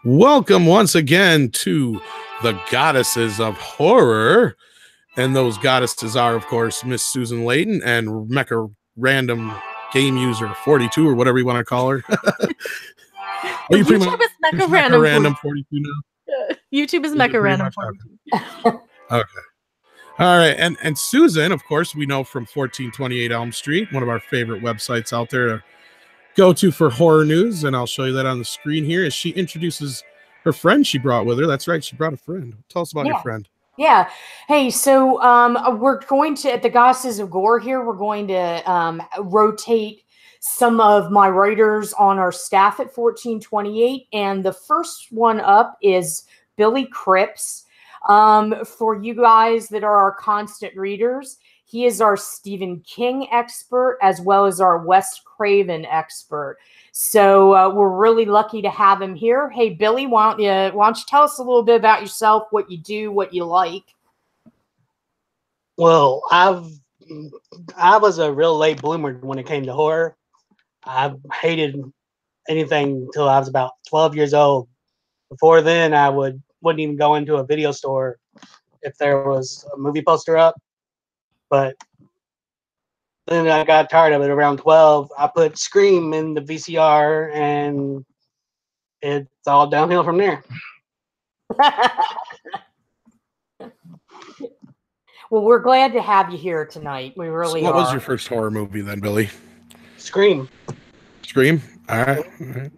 Welcome once again to the Goddesses of Horror. And those goddesses are, of course, Miss Susan Layton and Mecha Random Game User 42, or whatever you want to call her. YouTube is Mecha Random 42 now? YouTube is Mecha Random 42. Okay. All right. And Susan, of course, we know from 1428 Elm Street, one of our favorite websites out there to go to for horror news. And I'll show you that on the screen here as she introduces her friend she brought with her. That's right. She brought a friend. Tell us about your friend. Yeah. Hey, so we're going to, at the Goddesses of Gore here, we're going to rotate some of my writers on our staff at 1428. And the first one up is Billy Cripps. For you guys that are our constant readers, he is our Stephen King expert as well as our Wes Craven expert. So we're really lucky to have him here. Hey, Billy, why don't you tell us a little bit about yourself, what you do, what you like? Well, I was a real late bloomer when it came to horror. I hated anything until I was about 12 years old. Before then, I wouldn't even go into a video store if there was a movie poster up. But then I got tired of it around 12. I put Scream in the VCR, and it's all downhill from there. Well, we're glad to have you here tonight. We really So what are. was your first horror movie then, Billy? Scream. Scream? All right. All right.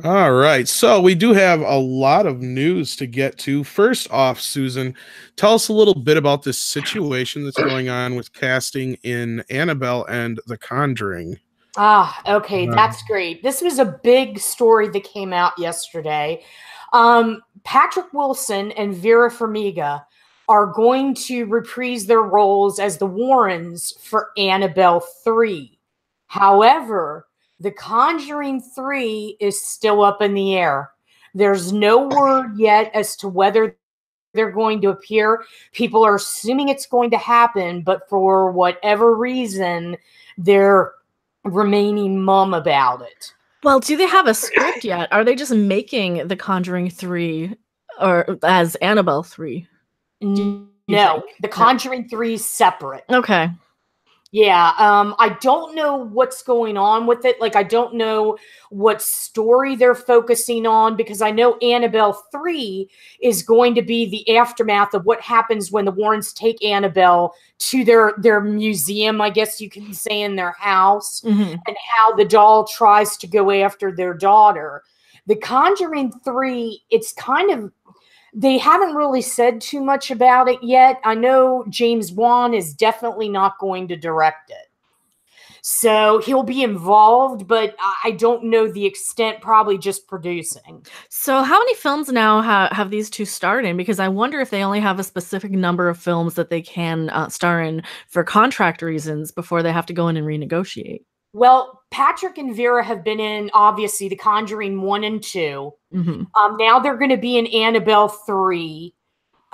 All right, so we do have a lot of news to get to. First off, Susan, tell us a little bit about this situation that's going on with casting in Annabelle and The Conjuring. Okay, that's great. This was a big story that came out yesterday. Patrick Wilson and Vera Farmiga are going to reprise their roles as the Warrens for Annabelle 3. However, The Conjuring 3 is still up in the air. There's no word yet as to whether they're going to appear. People are assuming it's going to happen, but for whatever reason, they're remaining mum about it. Well, do they have a script yet? Are they just making The Conjuring 3 or as Annabelle 3? No, The Conjuring 3 is separate. Okay. Yeah, I don't know what's going on with it. Like, I don't know what story they're focusing on, because I know Annabelle 3 is going to be the aftermath of what happens when the Warrens take Annabelle to their museum, I guess you can say, in their house, and how the doll tries to go after their daughter. The Conjuring 3, it's kind of, they haven't really said too much about it yet. I know James Wan is definitely not going to direct it. So he'll be involved, but I don't know the extent, probably just producing. So how many films now have these two starred in? Because I wonder if they only have a specific number of films that they can star in for contract reasons before they have to go in and renegotiate. Well, Patrick and Vera have been in, obviously, The Conjuring 1 and 2. Now they're going to be in Annabelle 3.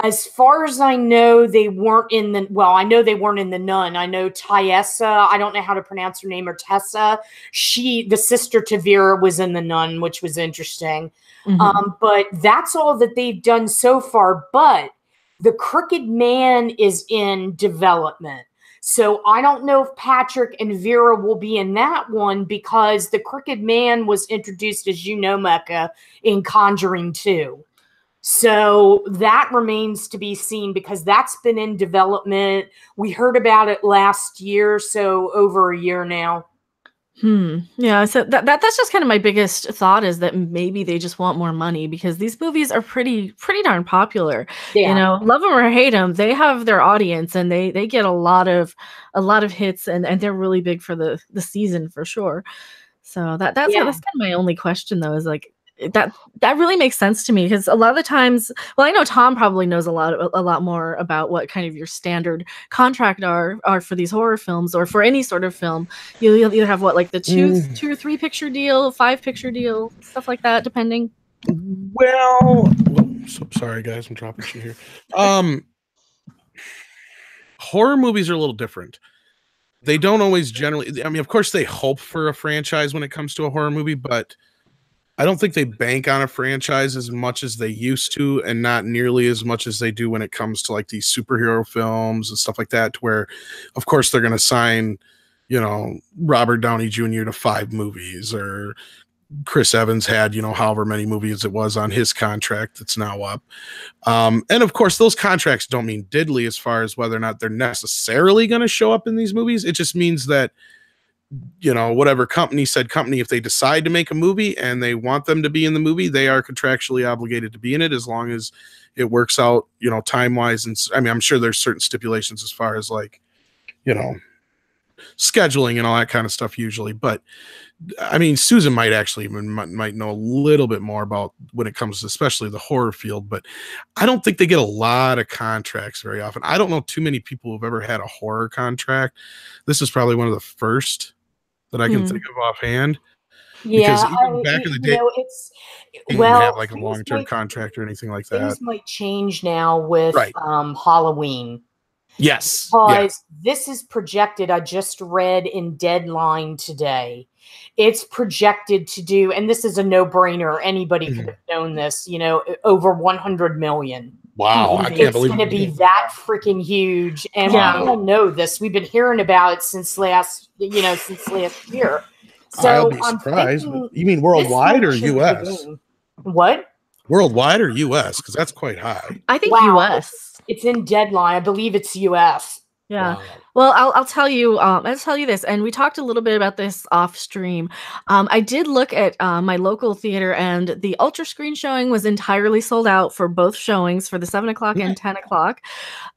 As far as I know, they weren't in the, well, I know they weren't in The Nun. I know Tessa, I don't know how to pronounce her name, or Tessa. The sister to Vera, was in The Nun, which was interesting. But that's all that they've done so far. But The Crooked Man is in development. So I don't know if Patrick and Vera will be in that one, because The Crooked Man was introduced, as you know, Mecca, in Conjuring 2. So that remains to be seen, because that's been in development. We heard about it last year, so over a year now. Yeah, so that's just kind of my biggest thought, is that maybe they just want more money, because these movies are pretty darn popular. Yeah. You know, love them or hate them, they have their audience, and they get a lot of hits, and they're really big for the season for sure. So that's kind of my only question, though, is like, that really makes sense to me, because a lot of the times, well, I know Tom probably knows a lot more about what kind of your standard contract are for these horror films, or for any sort of film. You'll either have what, like the two or 3 picture deal, 5 picture deal, stuff like that, depending. Well, so sorry guys, I'm dropping shit here. Horror movies are a little different. they don't always generally, I mean, of course they hope for a franchise when it comes to a horror movie, but I don't think they bank on a franchise as much as they used to, and not nearly as much as they do when it comes to like these superhero films and stuff like that, to where, of course, they're going to sign, you know, Robert Downey Jr. to 5 movies, or Chris Evans had, you know, however many movies it was on his contract that's now up. And of course, those contracts don't mean diddly as far as whether or not they're necessarily going to show up in these movies. It just means that, you know, whatever company said company, if they decide to make a movie and they want them to be in the movie, they are contractually obligated to be in it, as long as it works out, you know, time wise. And I mean, I'm sure there's certain stipulations as far as like, you know, scheduling and all that kind of stuff usually. But I mean, Susan might actually even might know a little bit more about when it comes to especially the horror field, but I don't think they get a lot of contracts very often. I don't know too many people who've ever had a horror contract. This is probably one of the first that I can think of offhand. Yeah, because even back in the day, you know, it's didn't well, have like a long-term contract or anything like that. Things might change now with Right. Halloween. Yes. Because this is projected, I just read in Deadline today, it's projected to do, and this is a no-brainer, anybody could have known this, you know, over 100 million. Wow, I can't believe it's going to be that freaking huge, and we all know this. We've been hearing about it since last year. So I'll be surprised. You mean worldwide or U.S.? What? Worldwide or U.S.? Because that's quite high. I think U.S. It's in Deadline. I believe it's U.S. Yeah. Wow. Well, I'll tell you. I'll tell you this, and we talked a little bit about this off stream. I did look at my local theater, and the Ultra Screen showing was entirely sold out for both showings, for the 7 o'clock and 10 o'clock.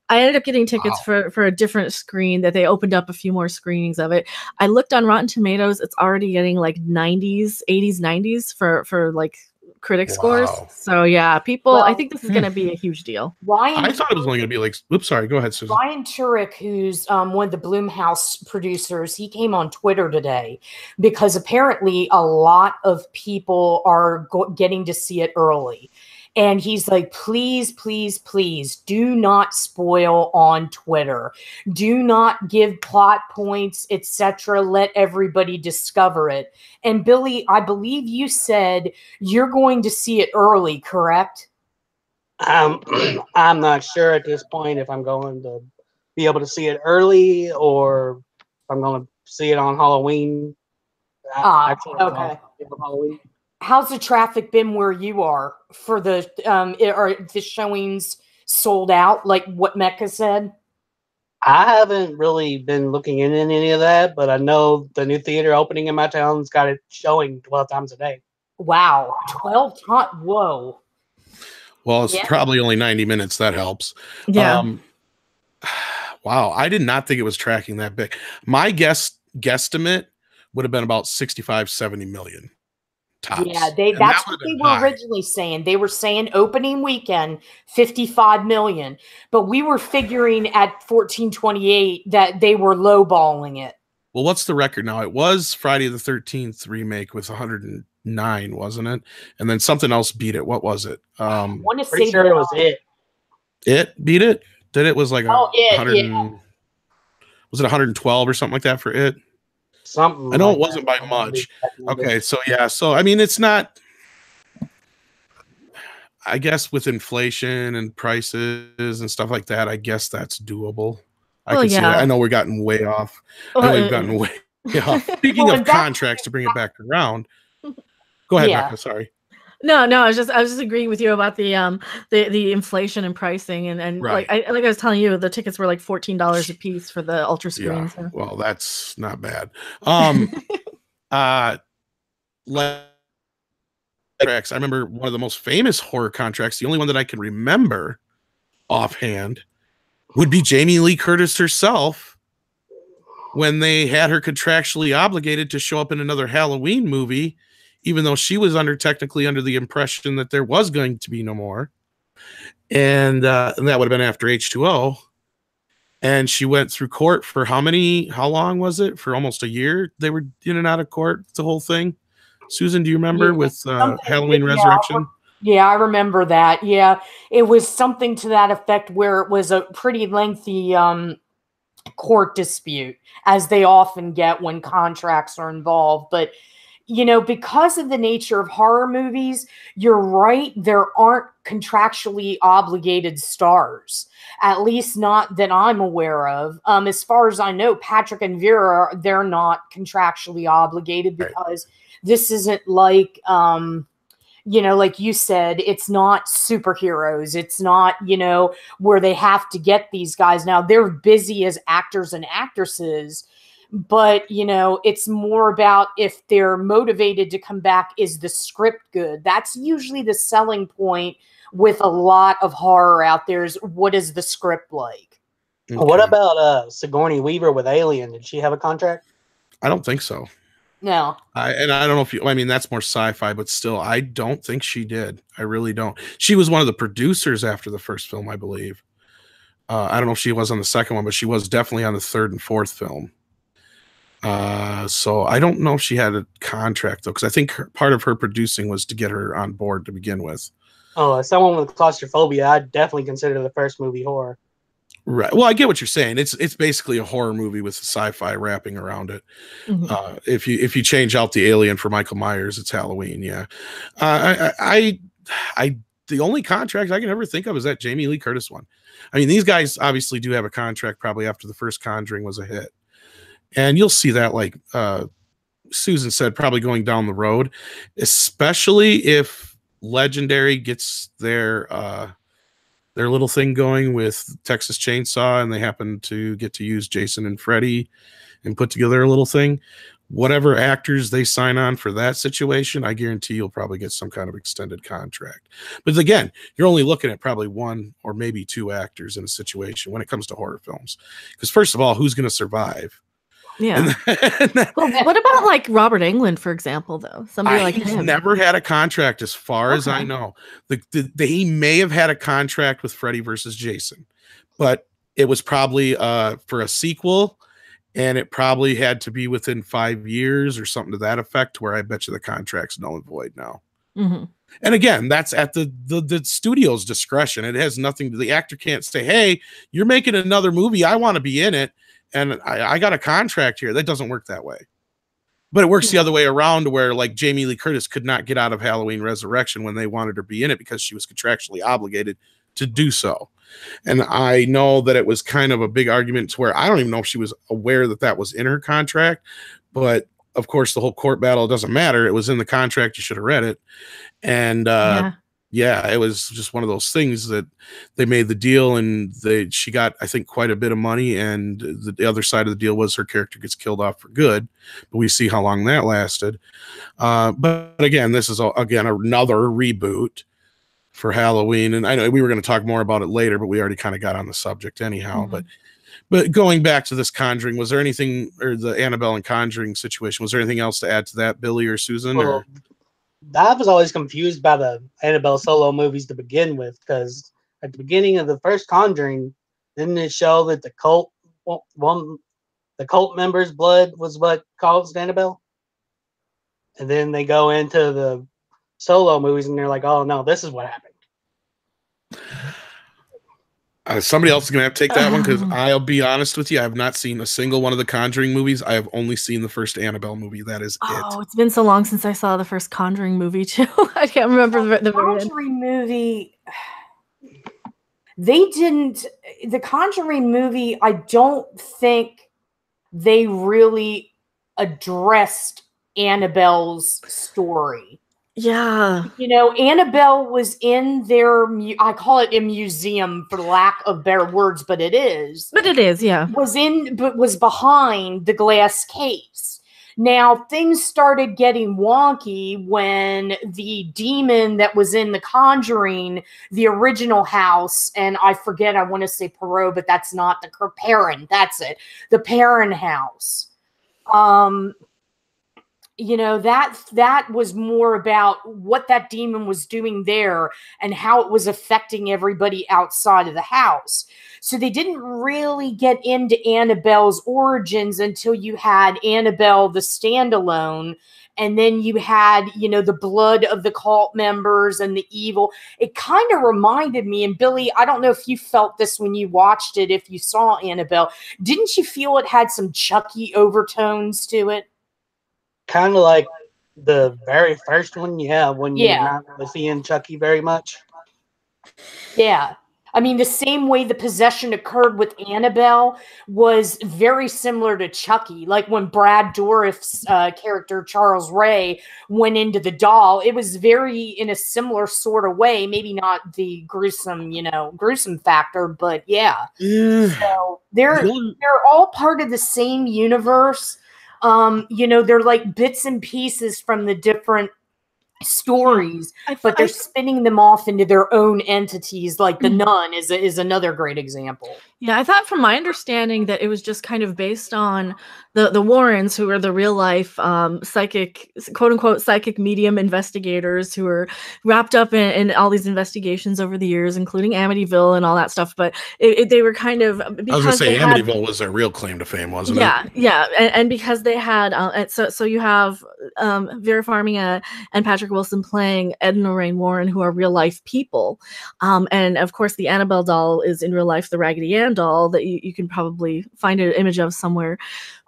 I ended up getting tickets for a different screen that they opened up a few more screenings of it. I looked on Rotten Tomatoes; it's already getting like 90s, 80s, 90s for like critic scores. So yeah, people, I think this is going to be a huge deal. I thought it was only going to be like, oops, sorry, go ahead, Susan. Ryan Turek, who's one of the Blumhouse producers, he came on Twitter today because apparently a lot of people are getting to see it early. And he's like, please, please, please do not spoil on Twitter. Do not give plot points, etc. Let everybody discover it. And Billy, I believe you said you're going to see it early, correct? I'm not sure at this point if I'm going to be able to see it early or if I'm going to see it on Halloween. Okay. Halloween. How's the traffic been where you are for the are the showings sold out like what Mecca said? I haven't really been looking into any of that, but I know the new theater opening in my town's got it showing 12 times a day. Wow, 12 times! Whoa. Well, it's probably only 90 minutes. That helps. Yeah. Wow, I did not think it was tracking that big. My guesstimate would have been about 65, 70 million. Tops. Yeah, that's what they were originally saying. They were saying opening weekend, 55 million. But we were figuring at 1428 that they were lowballing it. Well, what's the record now? It was Friday the 13th remake with 109, wasn't it? And then something else beat it. What was it? I want to pretty say sure it was it. It beat it? Did it was like 100 yeah. Was it 112 or something like that for it? Something. I know it wasn't by much. Okay, so yeah, so I mean, it's not. I guess with inflation and prices and stuff like that, I guess that's doable. I can see that. I know we're gotten way off. I know we've gotten way off. Speaking of contracts, to bring it back around, go ahead, Becca. Sorry. No, I was just agreeing with you about the inflation and pricing and right. like I was telling you, the tickets were like $14 a piece for the Ultra Screen. Yeah. So. Well, that's not bad. Contracts. I remember one of the most famous horror contracts, the only one that I can remember offhand, would be Jamie Lee Curtis herself when they had her contractually obligated to show up in another Halloween movie, even though she was technically under the impression that there was going to be no more. And that would have been after H2O. And she went through court for how long was it? For almost a year. They were in and out of court, the whole thing. Susan, do you remember with Halloween Resurrection? Yeah, I remember that. Yeah, it was something to that effect where it was a pretty lengthy court dispute, as they often get when contracts are involved. But you know, because of the nature of horror movies, you're right, there aren't contractually obligated stars, at least not that I'm aware of. As far as I know, Patrick and Vera, they're not contractually obligated, because this isn't like, you know, like you said, it's not superheroes. It's not, you know, where they have to get these guys. Now, they're busy as actors and actresses, but, you know, it's more about if they're motivated to come back, is the script good? That's usually the selling point with a lot of horror out there, is what is the script like? Okay. What about Sigourney Weaver with Alien? Did she have a contract? I don't think so. No. And I don't know if you, I mean, that's more sci-fi, but still, I don't think she did. I really don't. She was one of the producers after the first film, I believe. I don't know if she was on the second one, but she was definitely on the third and fourth film. So I don't know if she had a contract, though, because I think part of her producing was to get her on board to begin with. Oh, as someone with claustrophobia, I'd definitely consider the first movie horror. Right. Well, I get what you're saying. It's basically a horror movie with sci-fi wrapping around it. Mm-hmm. If you change out the alien for Michael Myers, it's Halloween. Yeah. The only contract I can ever think of is that Jamie Lee Curtis one. I mean, these guys obviously do have a contract probably after the first Conjuring was a hit. And you'll see that, like Susan said, probably going down the road, especially if Legendary gets their little thing going with Texas Chainsaw, and they happen to get to use Jason and Freddy and put together a little thing. Whatever actors they sign on for that situation, I guarantee you'll probably get some kind of extended contract. But again, you're only looking at probably one or maybe two actors in a situation when it comes to horror films. Because first of all, who's going to survive? Yeah. Well, what about like Robert Englund, for example, though? Somebody like him. Never had a contract, as far as I know. He may have had a contract with Freddy versus Jason, but it was probably for a sequel, and it probably had to be within 5 years or something to that effect, where I bet you the contract's null and void now. Mm-hmm. And again, that's at the studio's discretion. It has nothing to, the actor can't say, hey, you're making another movie, I want to be in it, and I got a contract here. That doesn't work that way. But it works the other way around, where like Jamie Lee Curtis could not get out of Halloween Resurrection when they wanted her to be in it because she was contractually obligated to do so. And I know that it was kind of a big argument to where I don't even know if she was aware that that was in her contract. But of course, the whole court battle, it doesn't matter. It was in the contract. You should have read it. And yeah, it was just one of those things that they made the deal, and she got, I think, quite a bit of money. And the other side of the deal was her character gets killed off for good. But we see how long that lasted. But again, this is another reboot for Halloween. And I know we were going to talk more about it later, but we already kind of got on the subject anyhow. Mm-hmm. But going back to this Conjuring, was there anything, or the Annabelle and Conjuring situation, was there anything else to add to that, Billy or Susan? Well, I was always confused by the Annabelle solo movies to begin with, because at the beginning of the first Conjuring, didn't it show that the cult members' blood was what caused Annabelle? And then they go into the solo movies and they're like, oh no, this is what happened. Somebody else is going to have to take that one, because I'll be honest with you, I have not seen a single one of the Conjuring movies. I have only seen the first Annabelle movie. That is it. Oh, it's been so long since I saw the first Conjuring movie, too. I can't remember the Conjuring movie. The Conjuring movie, I don't think they really addressed Annabelle's story. Yeah. You know, Annabelle was in their, I call it a museum for lack of better words, but it is. But it is, yeah. Was behind the glass case. Now, things started getting wonky when the demon that was in The Conjuring, the original house, and I forget, I want to say Perot, but that's not the Perrin, that's it. The Perrin house. You know, that was more about what that demon was doing there and how it was affecting everybody outside of the house. So they didn't really get into Annabelle's origins until you had Annabelle the standalone, and then you had, you know, the blood of the cult members and the evil. It kind of reminded me, and Billy, I don't know if you felt this when you watched it, if you saw Annabelle, didn't you feel it had some Chucky overtones to it? Kind of like the very first one, when you're Yeah. not really seeing Chucky very much. Yeah. I mean, the same way the possession occurred with Annabelle was very similar to Chucky. Like when Brad Dourif's character, Charles Ray, went into the doll, it was very in a similar sort of way. Maybe not the gruesome, gruesome factor, but yeah. So they're all part of the same universe. They're like bits and pieces from the different stories, but they're spinning them off into their own entities. Like The Nun is another great example. Yeah, I thought from my understanding that it was just kind of based on the Warrens, who are the real life psychic, quote unquote, psychic medium investigators who were wrapped up in all these investigations over the years, including Amityville and all that stuff. But they were kind of, I was going to say Amityville was their real claim to fame, wasn't it? Yeah, and because they had so you have Vera Farmiga and Patrick Wilson playing Ed and Lorraine Warren, who are real life people, and of course the Annabelle doll is in real life the Raggedy Ann doll that you can probably find an image of somewhere.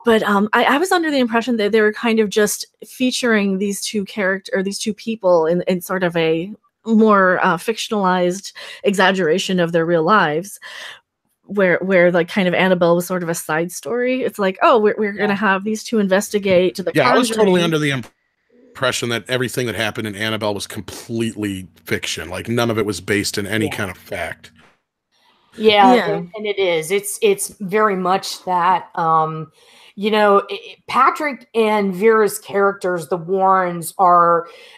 But I was under the impression that they were kind of just featuring these two people in sort of a more fictionalized exaggeration of their real lives, where like kind of Annabelle was sort of a side story. It's like, oh, we're gonna have these two investigate to the Conjuring. I was totally under the impression that everything that happened in Annabelle was completely fiction. Like none of it was based in any kind of fact. Yeah. And it is. It's very much that. Patrick and Vera's characters, the Warrens,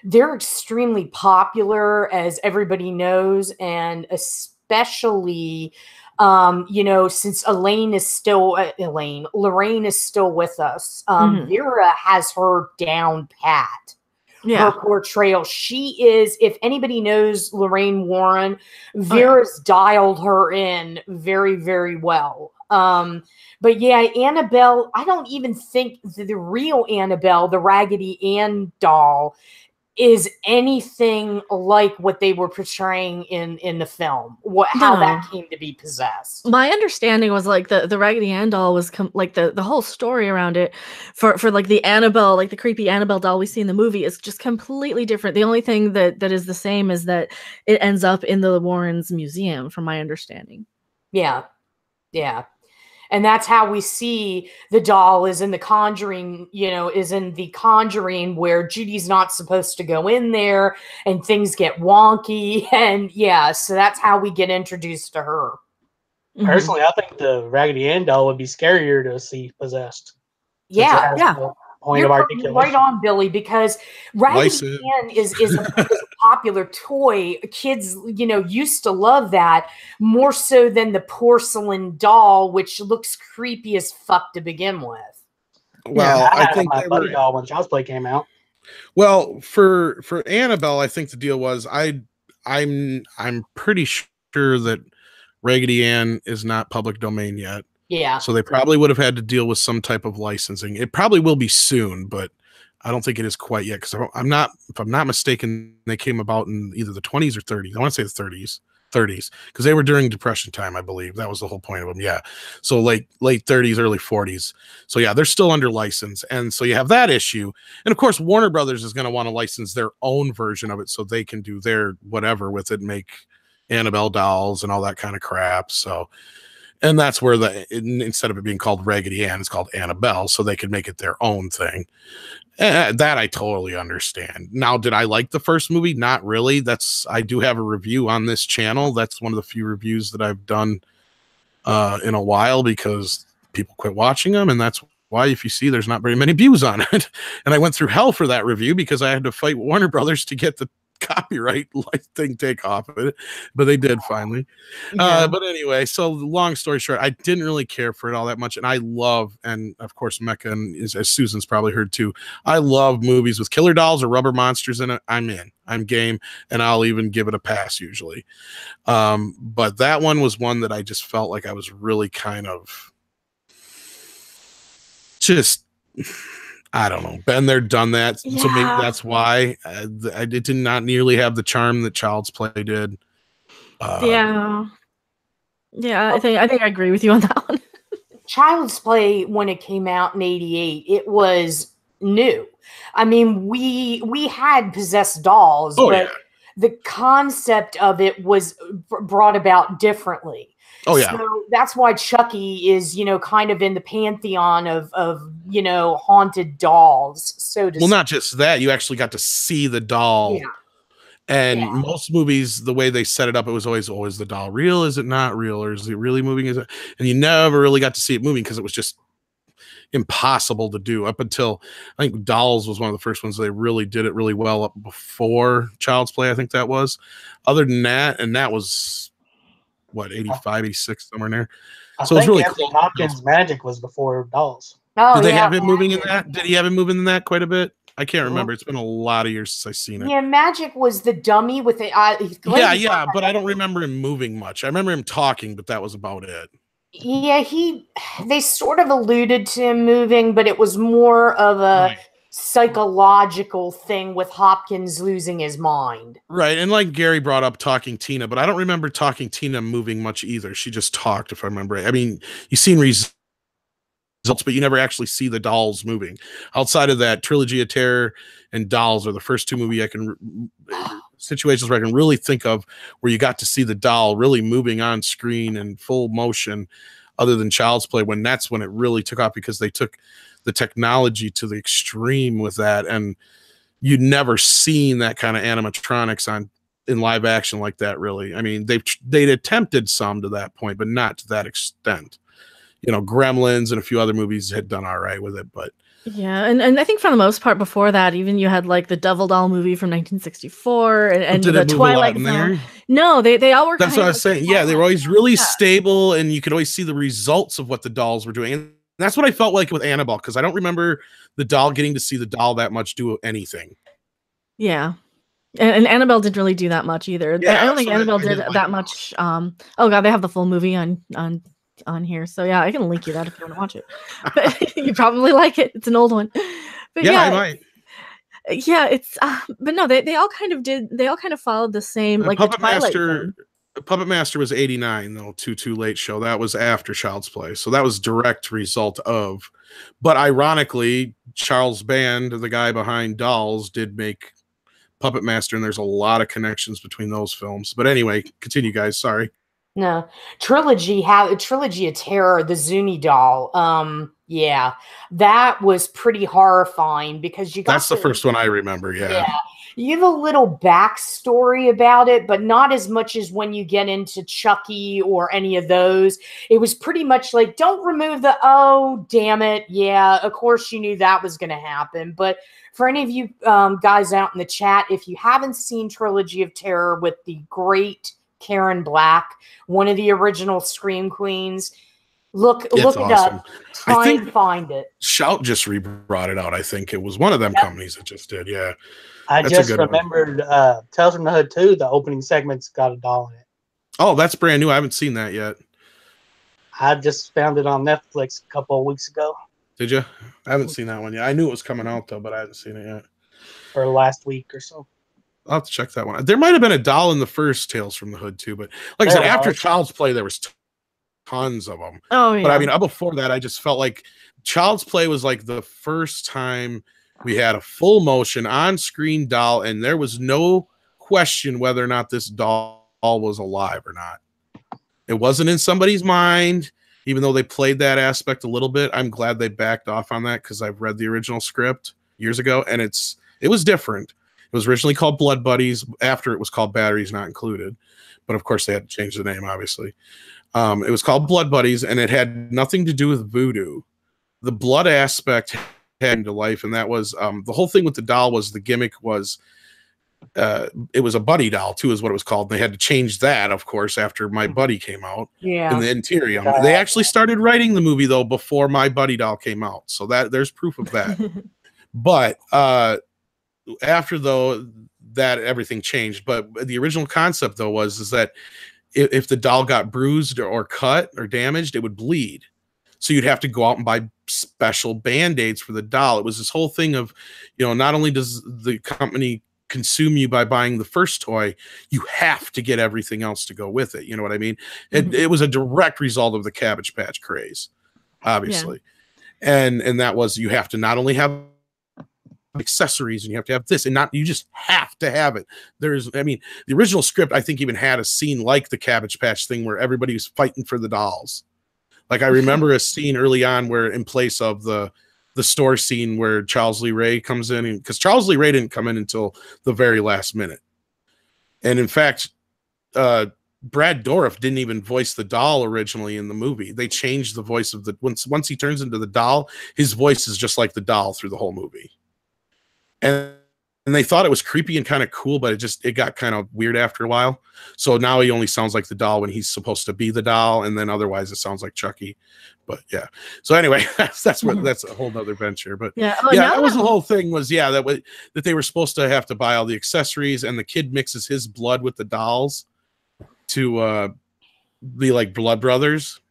they're extremely popular, as everybody knows, and especially since Lorraine is still with us. Vera has her down pat. Her portrayal. She is, if anybody knows Lorraine Warren, Vera's dialed her in very, very well. But yeah, Annabelle, I don't even think the real Annabelle, the Raggedy Ann doll, is anything like what they were portraying in the film. How that came to be possessed. My understanding was like the Raggedy Ann doll was like the whole story around it for like the Annabelle, like the creepy Annabelle doll we see in the movie, is just completely different. The only thing that is the same is that it ends up in the Warrens Museum, from my understanding. Yeah. And that's how we see the doll is in the Conjuring, where Judy's not supposed to go in there and things get wonky. And so that's how we get introduced to her. Personally, I think the Raggedy Ann doll would be scarier to see possessed. Yeah. Point of articulation. Right on, Billy, because Raggedy Ann is a popular toy. Kids, used to love that more so than the porcelain doll, which looks creepy as fuck to begin with. Well, I think my buddy doll when Child's Play came out. Well, for Annabelle, I think the deal was I'm pretty sure that Raggedy Ann is not public domain yet. Yeah. So they probably would have had to deal with some type of licensing. It probably will be soon, but I don't think it is quite yet, because if I'm not mistaken, they came about in either the 20s or 30s. I want to say the 30s, because they were during Depression time, I believe. That was the whole point of them. Yeah. So late 30s, early 40s. So yeah, they're still under license. And so you have that issue. And of course, Warner Brothers is going to want to license their own version of it so they can do their whatever with it, make Annabelle dolls and all that kind of crap. So, and that's where instead of it being called Raggedy Ann, it's called Annabelle, so they could make it their own thing. That I totally understand. Now, did I like the first movie? Not really. I do have a review on this channel. That's one of the few reviews that I've done in a while, because people quit watching them, and that's why, if you see, there's not very many views on it. And I went through hell for that review because I had to fight Warner Brothers to get the copyright thing take off of it, but they did finally. But anyway, so long story short, I didn't really care for it all that much, and I love, and of course Mecca, and as Susan's probably heard too, I love movies with killer dolls or rubber monsters in it. I'm game, and I'll even give it a pass usually. But that one was one that I just felt like I was really kind of just I don't know. Been there, done that. Yeah. So maybe that's why it did not nearly have the charm that Child's Play did. Yeah, I think I agree with you on that one. Child's Play, when it came out in '88, it was new. I mean, we had possessed dolls, but the concept of it was brought about differently. Oh yeah. So that's why Chucky is, kind of in the pantheon of haunted dolls. So to not just that, you actually got to see the doll. Yeah. And most movies, the way they set it up, it was always the doll real? Is it not real? Or is it really moving? And you never really got to see it moving because it was just impossible to do up until, I think Dolls was one of the first ones they really did it really well up before Child's Play, I think that was. Other than that, and that was, what, 85, 86, somewhere in there. So it was really cool. Hopkins' Magic was before Dolls. Oh, did they have him moving in that? Did he have him moving in that quite a bit? I can't remember. It's been a lot of years since I've seen it. Yeah, Magic was the dummy with the yeah, but I don't remember him moving much. I remember him talking, but that was about it. Yeah, they sort of alluded to him moving, but it was more of a psychological thing with Hopkins losing his mind. Right, and like Gary brought up Talking Tina, but I don't remember Talking Tina moving much either. She just talked, if I remember right. I mean, you've seen results, but you never actually see the dolls moving. Outside of that, Trilogy of Terror and Dolls are the first two situations where I can really think of where you got to see the doll really moving on screen in full motion, other than Child's Play, when that's when it really took off, because they took the technology to the extreme with that, and you'd never seen that kind of animatronics in live action like that, really. I mean, they'd attempted some to that point, but not to that extent. Gremlins and a few other movies had done all right with it, but yeah, and I think for the most part before that, even you had like the Devil Doll movie from 1964 and the Twilight Zone. No, they all were. That's what I was saying. Yeah, they were always really stable, and you could always see the results of what the dolls were doing. And that's what I felt like with Annabelle, because I don't remember the doll getting to see the doll that much do anything. Yeah. And Annabelle didn't really do that much either. Yeah, I don't think Annabelle did that much. Oh god, they have the full movie on here, so yeah, I can link you that if you want to watch it. But you probably like it. It's an old one. But yeah, I might. Yeah, it's but no, they all kind of followed the same, like Puppet the Twilight Master. Zone. Puppet Master was 89, though. Too Late show. That was after Child's Play, so that was direct result of. But ironically, Charles Band, the guy behind Dolls, did make Puppet Master, and there's a lot of connections between those films. But anyway, continue, guys. Sorry. No, Trilogy of Terror, the Zuni doll. Yeah, that was pretty horrifying because that's the first one I remember. Yeah. You have a little backstory about it, but not as much as when you get into Chucky or any of those. It was pretty much like, don't remove the, oh, damn it. Yeah, of course you knew that was going to happen. But for any of you guys out in the chat, if you haven't seen Trilogy of Terror with the great Karen Black, one of the original Scream Queens, look it up. Try and find it. Shout just brought it out. I think it was one of them companies that just did. Yeah. I just remembered Tales from the Hood 2, the opening segment's got a doll in it. Oh, that's brand new. I haven't seen that yet. I just found it on Netflix a couple of weeks ago. Did you? I haven't seen that one yet. I knew it was coming out, though, but I haven't seen it yet. For last week or so. I'll have to check that one. There might have been a doll in the first Tales from the Hood, too, but like I said, after Child's Play, there was tons of them. Oh, yeah. But I mean, before that, I just felt like Child's Play was like the first time we had a full motion on-screen doll, and there was no question whether or not this doll was alive or not. It wasn't in somebody's mind, even though they played that aspect a little bit. I'm glad they backed off on that because I've read the original script years ago, and it was different. It was originally called Blood Buddies. After it was called Batteries Not Included. But, of course, they had to change the name, obviously. It was called Blood Buddies, and it had nothing to do with voodoo. The blood aspect had to life, and that was the whole thing with the doll was the gimmick was it was a buddy doll, too, is what it was called. They had to change that, of course, after My Buddy came out. Yeah. In the interior. They actually started writing the movie, though, before My Buddy doll came out. So there's proof of that. But after, though, that everything changed. But the original concept, though, is that if the doll got bruised or cut or damaged, it would bleed. So you'd have to go out and buy special band-aids for the doll. It was this whole thing of, you know, not only does the company consume you by buying the first toy, you have to get everything else to go with it. You know what I mean? It was a direct result of the Cabbage Patch craze, obviously. And that was, you have to not only have accessories and you have to have this, and not, you just have to have it. I mean, the original script, I think, even had a scene like the Cabbage Patch thing where everybody was fighting for the dolls. Like, I remember a scene early on where, in place of the store scene where Charles Lee Ray comes in, and because Charles Lee Ray didn't come in until the very last minute. And in fact, Brad Dourif didn't even voice the doll originally in the movie. They changed the voice of the, once he turns into the doll, his voice is just like the doll through the whole movie. And they thought it was creepy and kind of cool, but it got kind of weird after a while. So now he only sounds like the doll when he's supposed to be the doll, and then otherwise it sounds like Chucky. But yeah. So anyway, that's a whole nother venture. But that was the whole thing, was that they were supposed to have to buy all the accessories, and the kid mixes his blood with the dolls to be like blood brothers.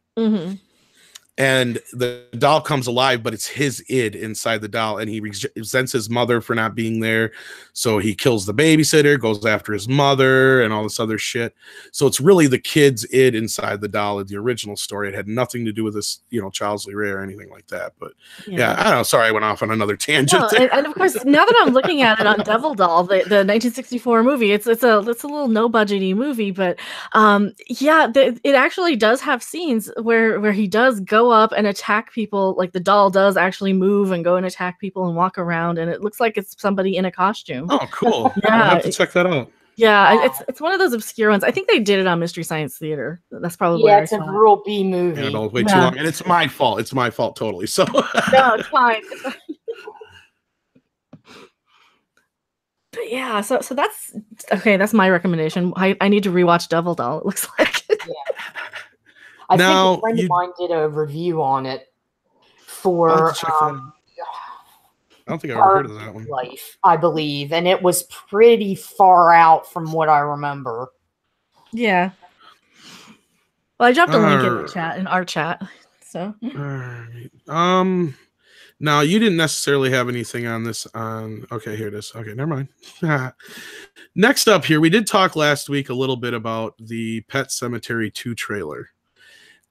And the doll comes alive, but it's his id inside the doll, and he resents his mother for not being there. So he kills the babysitter, goes after his mother, and all this other shit. So it's really the kid's id inside the doll of the original story. It had nothing to do with this, you know, Charles Lee Ray or anything like that. But yeah, I don't know. Sorry, I went off on another tangent. No, and of course, now that I'm looking at it on Devil Doll, the 1964 movie, it's a little no budgety movie, but it actually does have scenes where he does go up and attack people. Like, the doll does actually move and go and attack people and walk around, and it looks like it's somebody in a costume. Oh, cool. I'll have to check that out. Yeah, it's one of those obscure ones. I think they did it on Mystery Science Theater. That's probably it's a real B movie. Yeah, way too long, and it's my fault. It's my fault totally. So no, it's fine. But yeah, so that's okay. That's my recommendation. I need to rewatch Devil Doll. It looks like. I think a friend of mine did a review on it for I don't think I ever heard of that one. Life, I believe, and it was pretty far out from what I remember. Yeah. Well, I dropped a link in the chat, in our chat. So. Now, you didn't necessarily have anything on this. Okay, here it is. Okay, never mind. Next up here, we did talk last week a little bit about the Pet Semetary 2 trailer.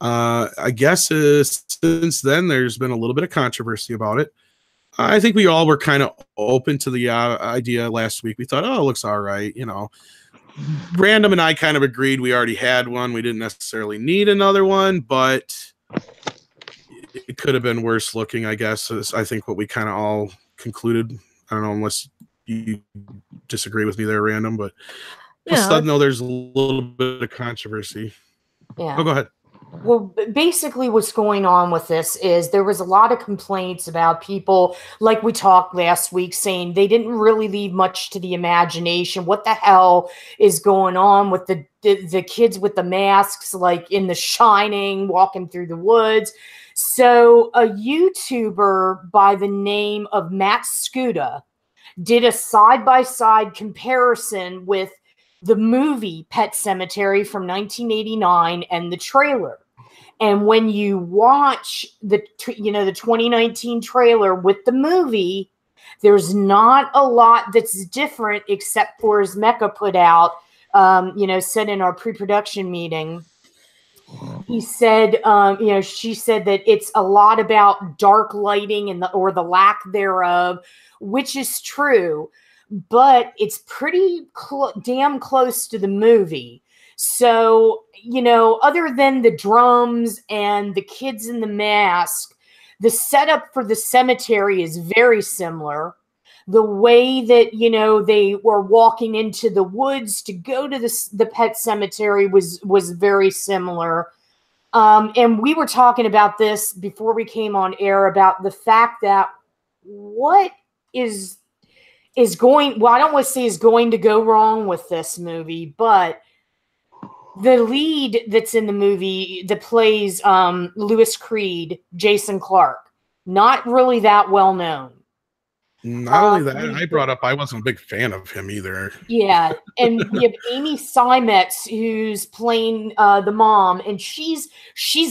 I guess since then, there's been a little bit of controversy about it. I think we all were kind of open to the idea last week. We thought, oh, it looks all right. You know, Random and I kind of agreed we already had one. We didn't necessarily need another one, but it could have been worse looking, I guess, is I think what we kind of all concluded. I don't know, unless you disagree with me there, Random, but no, there's a little bit of controversy. Yeah. Oh, go ahead. Well, basically what's going on with this is there was a lot of complaints about people, like we talked last week, saying they didn't really leave much to the imagination. What the hell is going on with the kids with the masks, like in The Shining, walking through the woods? So a YouTuber by the name of Matt Scuda did a side-by-side comparison with the movie Pet Semetary from 1989 and the trailer. And when you watch the 2019 trailer with the movie, there's not a lot that's different, except for, as Mecca put out, said in our pre-production meeting. He said, she said that it's a lot about dark lighting or the lack thereof, which is true, but it's pretty damn close to the movie. So, other than the drums and the kids in the mask, the setup for the cemetery is very similar. The way that, they were walking into the woods to go to the pet cemetery was very similar. And we were talking about this before we came on air about the fact that what is going, well, I don't want to say is going to go wrong with this movie, but the lead that's in the movie that plays Lewis Creed, Jason Clark, not really that well known. Not only that, I brought up I wasn't a big fan of him either. Yeah, and we have Amy Seimetz who's playing the mom, and she's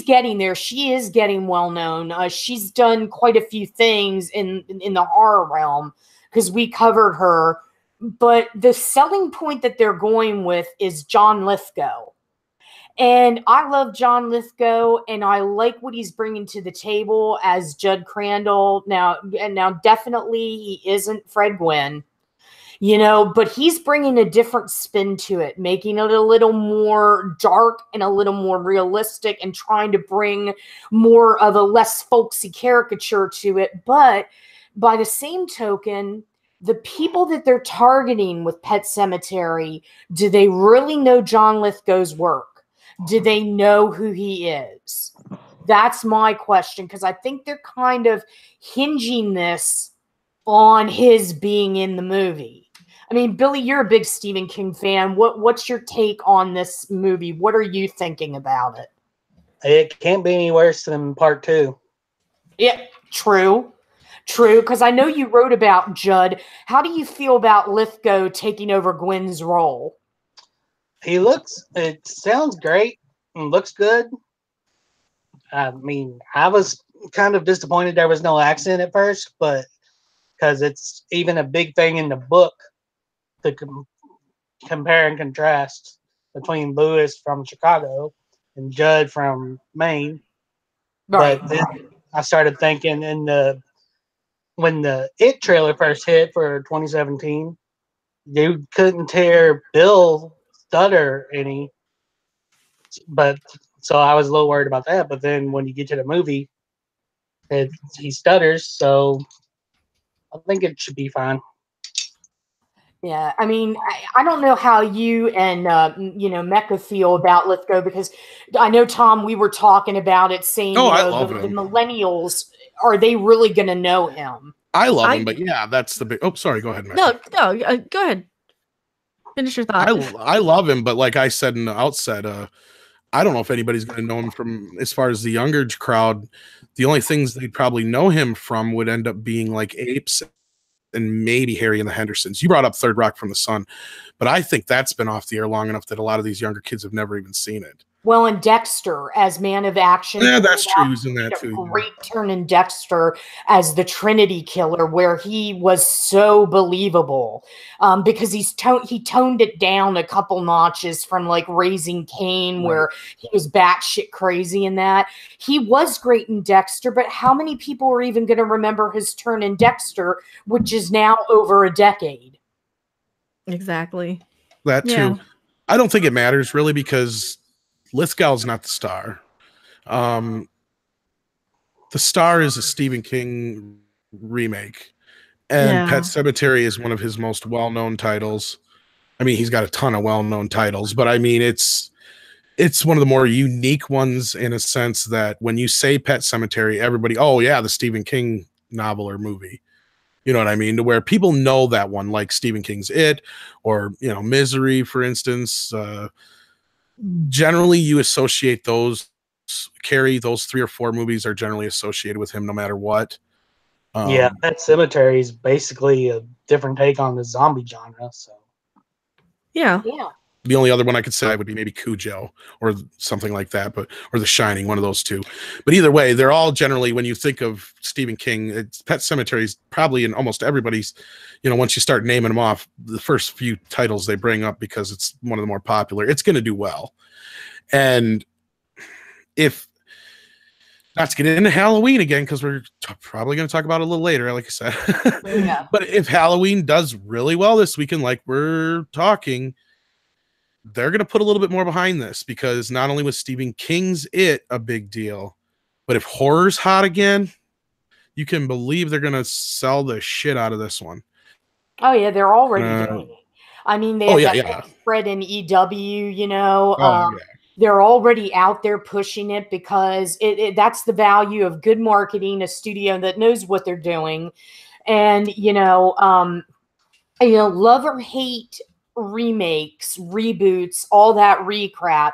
getting there. She is getting well known. She's done quite a few things in the horror realm because we covered her. But the selling point that they're going with is John Lithgow. And I love John Lithgow, and I like what he's bringing to the table as Judd Crandall. Now definitely he isn't Fred Gwynn, you know, but he's bringing a different spin to it, making it a little more dark and a little more realistic and trying to bring more of a less folksy caricature to it. But by the same token, the people that they're targeting with Pet Semetary, do they really know John Lithgow's work? Do they know who he is? That's my question, because I think they're kind of hinging this on his being in the movie. I mean, Billy, you're a big Stephen King fan. What's your take on this movie? What are you thinking about it? It can't be any worse than part 2. Yeah, true. Because I know you wrote about Judd. How do you feel about Lithgow taking over Gwen's role? It sounds great and looks good. I mean, I was kind of disappointed there was no accent at first, but because it's even a big thing in the book to compare and contrast between Lewis from Chicago and Judd from Maine. Right. But then I started thinking when the It trailer first hit for 2017, you couldn't tear Bill stutter any, but so I was a little worried about that. But then when you get to the movie, he stutters, so I think it should be fine. Yeah, I mean, I don't know how you and Mecca feel about Lithgow, because I know, Tom, we were talking about it, saying I love him. The millennials, are they really going to know him? I love him, but yeah, that's the big. Oh, sorry, go ahead, Mecca. No, go ahead. Finish your thought. I love him, but like I said in the outset, I don't know if anybody's going to know him from, as far as the younger crowd. The only things they'd probably know him from would end up being like Apes and maybe Harry and the Hendersons. You brought up Third Rock from the Sun, but I think that's been off the air long enough that a lot of these younger kids have never even seen it. Well, and Dexter as Man of Action. Yeah, that's true. He was in that too. Great turn in Dexter as the Trinity Killer, where he was so believable, because he toned it down a couple notches from like Raising Cain, where he was batshit crazy in that. He was great in Dexter, but how many people are even going to remember his turn in Dexter, which is now over a decade? Exactly. That too. I don't think it matters really, because Lithgow's not the star. The star is a Stephen King remake, and Pet Semetary is one of his most well-known titles. I mean, he's got a ton of well-known titles, but I mean, it's one of the more unique ones in a sense that when you say Pet Semetary, everybody, oh yeah, the Stephen King novel or movie. You know what I mean? To where people know that one, like Stephen King's It, or Misery, for instance. Generally, you associate those. Carrie, those 3 or 4 movies are generally associated with him, no matter what. Yeah, Pet Semetary is basically a different take on the zombie genre. So, yeah. The only other one I could say would be maybe Cujo or something like that, or The Shining, one of those two. But either way, they're all generally, when you think of Stephen King, Pet Semetary is probably in almost everybody's, once you start naming them off, the first few titles they bring up, because it's one of the more popular. It's going to do well. And if, not to get into Halloween again, because we're probably going to talk about it a little later, like I said. Yeah. But if Halloween does really well this weekend, like we're talking, they're going to put a little bit more behind this, because not only was Stephen King's It a big deal, but if horror's hot again, you can believe they're going to sell the shit out of this one. Oh yeah, they're already doing it. I mean, they have that spread in EW, they're already out there pushing it, because that's the value of good marketing, a studio that knows what they're doing. And, love or hate remakes, reboots, all that recrap,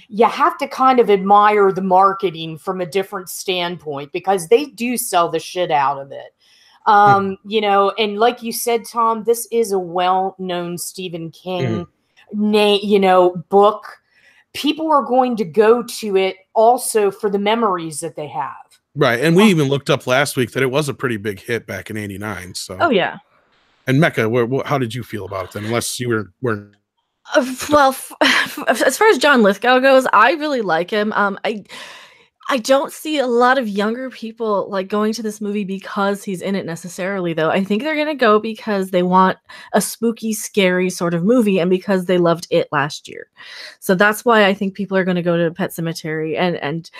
you have to kind of admire the marketing from a different standpoint, because they do sell the shit out of it. You know, and like you said, Tom, this is a well-known Stephen King book. People are going to go to it also for the memories that they have. Right. And we even looked up last week that it was a pretty big hit back in '89. So. Oh, yeah. And Mecca, how did you feel about it then? Unless you weren't. Well, as far as John Lithgow goes, I really like him. I don't see a lot of younger people like going to this movie because he's in it necessarily, though. I think they're gonna go because they want a spooky, scary sort of movie, and because they loved it last year. So that's why I think people are gonna go to Pet Semetary, and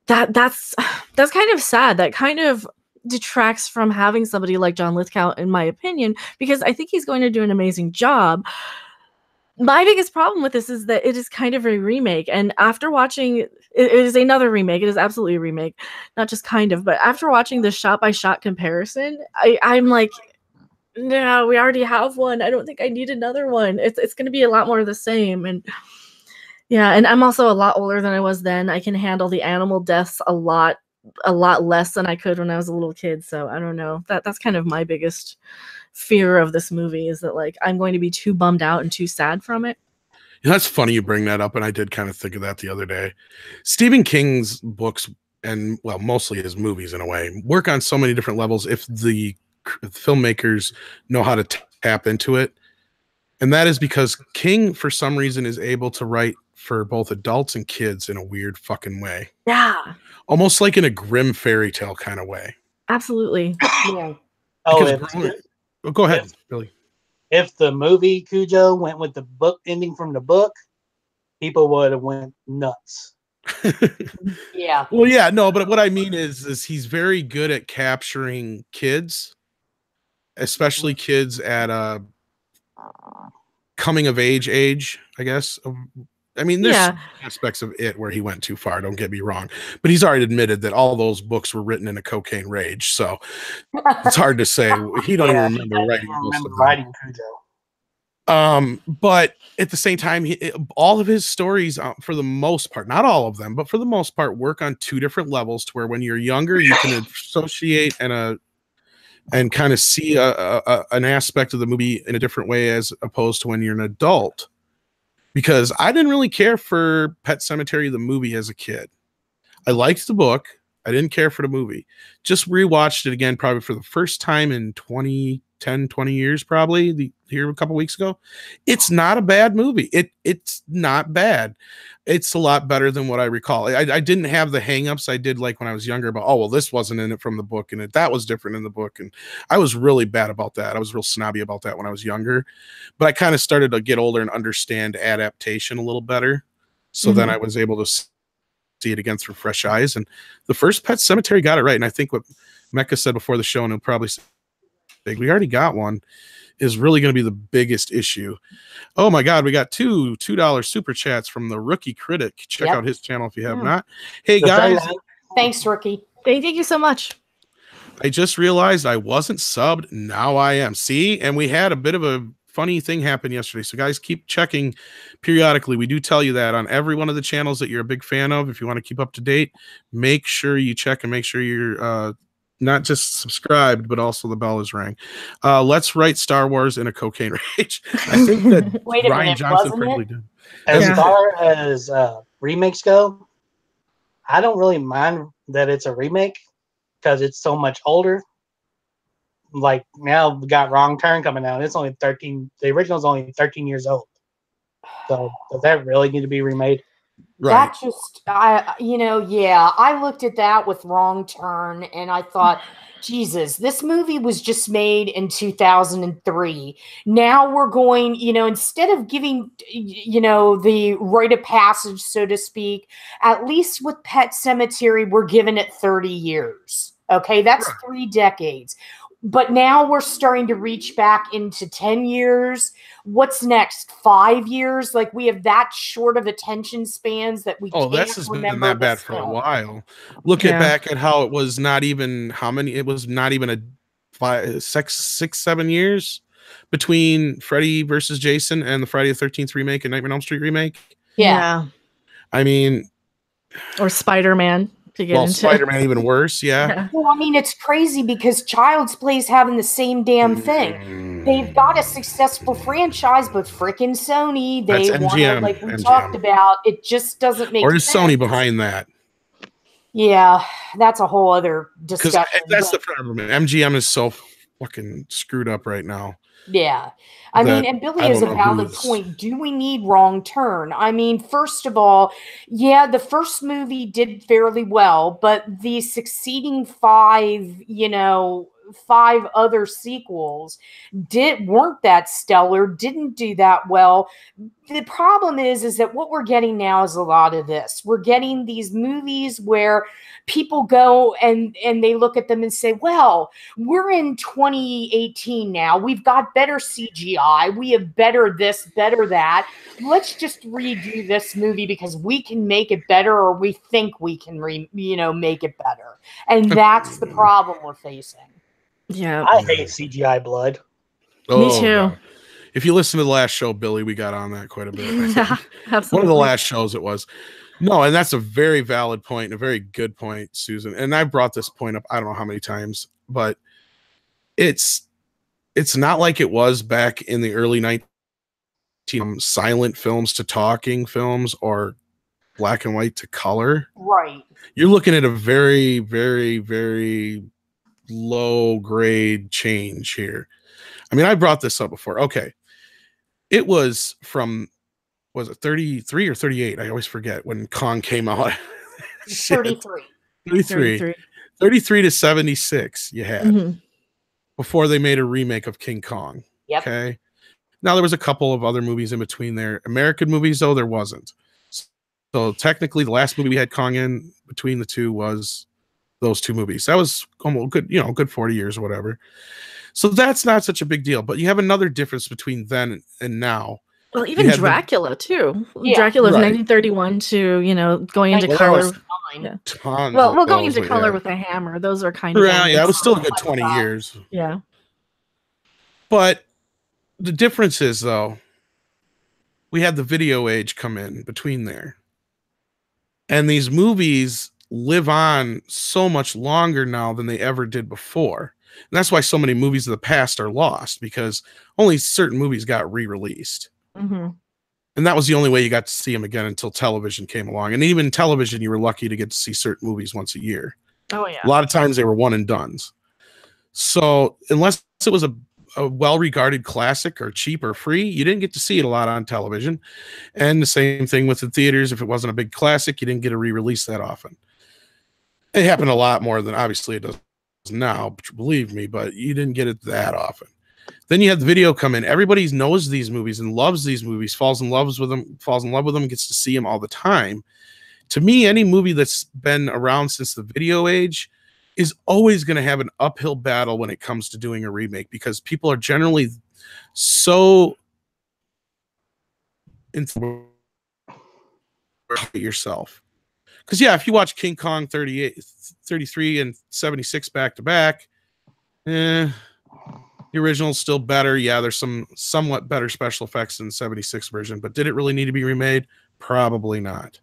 that's kind of sad. That kind of detracts from having somebody like John Lithgow, in my opinion, because I think he's going to do an amazing job. My biggest problem with this is that it is kind of a remake, and after watching it is another remake. It is absolutely a remake, not just kind of. But after watching the shot-by-shot comparison, I'm like, no, we already have one. I don't think I need another one. It's going to be a lot more of the same, and yeah, and I'm also a lot older than I was then. I can handle the animal deaths a lot less than I could when I was a little kid. So I don't know. That's kind of my biggest fear of this movie, is that like I'm going to be too bummed out and too sad from it. Yeah, that's funny you bring that up, and I did kind of think of that the other day. Stephen King's books, and well, mostly his movies in a way, work on so many different levels if the filmmakers know how to tap into it. And that is because King, for some reason, is able to write for both adults and kids in a weird fucking way. Yeah. Almost like in a grim fairy tale kind of way. Absolutely. Yeah. Go ahead, Billy. If the movie Cujo went with the book ending from the book, people would have went nuts. Yeah. Well, yeah, no, but what I mean is he's very good at capturing kids, especially kids at a coming of age, I guess. I mean, there's aspects of it where he went too far, don't get me wrong. But he's already admitted that all those books were written in a cocaine rage. So it's hard to say. He don't even remember writing Cujo. But at the same time, all of his stories, for the most part, not all of them, but for the most part, work on two different levels to where when you're younger, you can associate and kind of see an aspect of the movie in a different way as opposed to when you're an adult. Because I didn't really care for Pet Semetary, the movie, as a kid. I liked the book. I didn't care for the movie. Just rewatched it again, probably for the first time in 20 years, probably here a couple weeks ago. It's not a bad movie. It's not bad. It's a lot better than what I recall. I didn't have the hangups I did like when I was younger about, oh, well, this wasn't in it from the book, and that was different in the book. And I was really bad about that. I was real snobby about that when I was younger. But I kind of started to get older and understand adaptation a little better. So then I was able to see it again through fresh eyes. And the first Pet Semetary got it right. And I think what Mecca said before the show, and he'll probably say, we already got one, is really going to be the biggest issue. Oh my God, we got $2 super chats from the Rookie Critic. Check out his channel if you have not. Hey guys. Thanks, Rookie. Thank you so much. I just realized I wasn't subbed. Now I am. See? And we had a bit of a funny thing happen yesterday. So guys, keep checking periodically. We do tell you that on every one of the channels that you're a big fan of. If you want to keep up to date, make sure you check and make sure you're not just subscribed, but also the bell is rang. Let's write Star Wars in a cocaine rage. I think that Ryan Johnson probably did. As far as remakes go, I don't really mind that it's a remake because it's so much older. Like now we got Wrong Turn coming out. It's only 13. The original is only 13 years old. So does that really need to be remade? Right. That just, I looked at that with Wrong Turn and I thought, Jesus, this movie was just made in 2003. Now we're going, instead of giving, the rite of passage, so to speak, at least with Pet Semetary, we're giving it 30 years. Okay, that's 3 decades. But now we're starting to reach back into 10 years. What's next? 5 years? Like we have that short of attention spans that we can't this has remember been that bad for a while. Look back at how it was not even a 6-7 years between Freddy versus Jason and the Friday the 13th remake and Nightmare on Elm Street remake. Yeah. I mean, or Spider-Man. to get well, into. Spider-Man even worse. Yeah. Well, I mean, it's crazy because Child's Play's having the same damn thing. They've got a successful franchise, but frickin' Sony, they That's want to, MGM, like we MGM. talked about, it just doesn't make Or sense. is Sony behind that? Yeah, that's a whole other Because discussion. that's the problem. MGM is so fucking screwed up right now. Yeah. I mean, and Billy is a valid point. Do we need Wrong Turn? I mean, first of all, yeah, the first movie did fairly well, but the succeeding five other sequels weren't that stellar, didn't do that well. The problem is that what we're getting now is a lot of this. We're getting these movies where people go and they look at them and say, well, we're in 2018 now. We've got better CGI. We have better this, better that. Let's just redo this movie because we can make it better, or we think we can make it better. And that's the problem we're facing. Yeah. I hate CGI blood. Me too. God. If you listen to the last show, Billy, we got on that quite a bit. Yeah, absolutely. One of the last shows it was. No, and that's a very valid point, a very good point, Susan. And I brought this point up, I don't know how many times, but it's not like it was back in the early 19 silent films to talking films or black and white to color. Right. You're looking at a very, very, very low grade change here. I mean, I brought this up before. Okay. It was from, was it 33 or 38? I always forget when Kong came out. 33 to 76 you had before they made a remake of King Kong. Yep. Okay. Now there was a couple of other movies in between there. American movies, though, there wasn't. So technically the last movie we had Kong in between the two was those two movies. That was almost good, good 40 years or whatever. So that's not such a big deal. But you have another difference between then and now. Well, even Dracula too. Yeah. Dracula of 1931 to going into color. Yeah. Well, going into color with a hammer. Those are kind of yeah. It was still a good 20 years. Yeah. But the difference is, though, we had the video age come in between there, and these movies live on so much longer now than they ever did before. And that's why so many movies of the past are lost, because only certain movies got re-released. Mm-hmm. And that was the only way you got to see them again until television came along. And even television, you were lucky to get to see certain movies once a year. Oh, yeah. A lot of times they were one and dones. So unless it was a well-regarded classic or cheap or free, you didn't get to see it a lot on television. And the same thing with the theaters. If it wasn't a big classic, you didn't get a re-release that often. It happened a lot more than obviously it does now, believe me, but you didn't get it that often. Then you have the video come in. Everybody knows these movies and loves these movies, falls in love with them, gets to see them all the time. To me, any movie that's been around since the video age is always going to have an uphill battle when it comes to doing a remake, because people are generally so into yourself. Because, yeah, if you watch King Kong 33 and 76 back to back, the original's still better. Yeah, there's some somewhat better special effects in the 76 version, but did it really need to be remade? Probably not.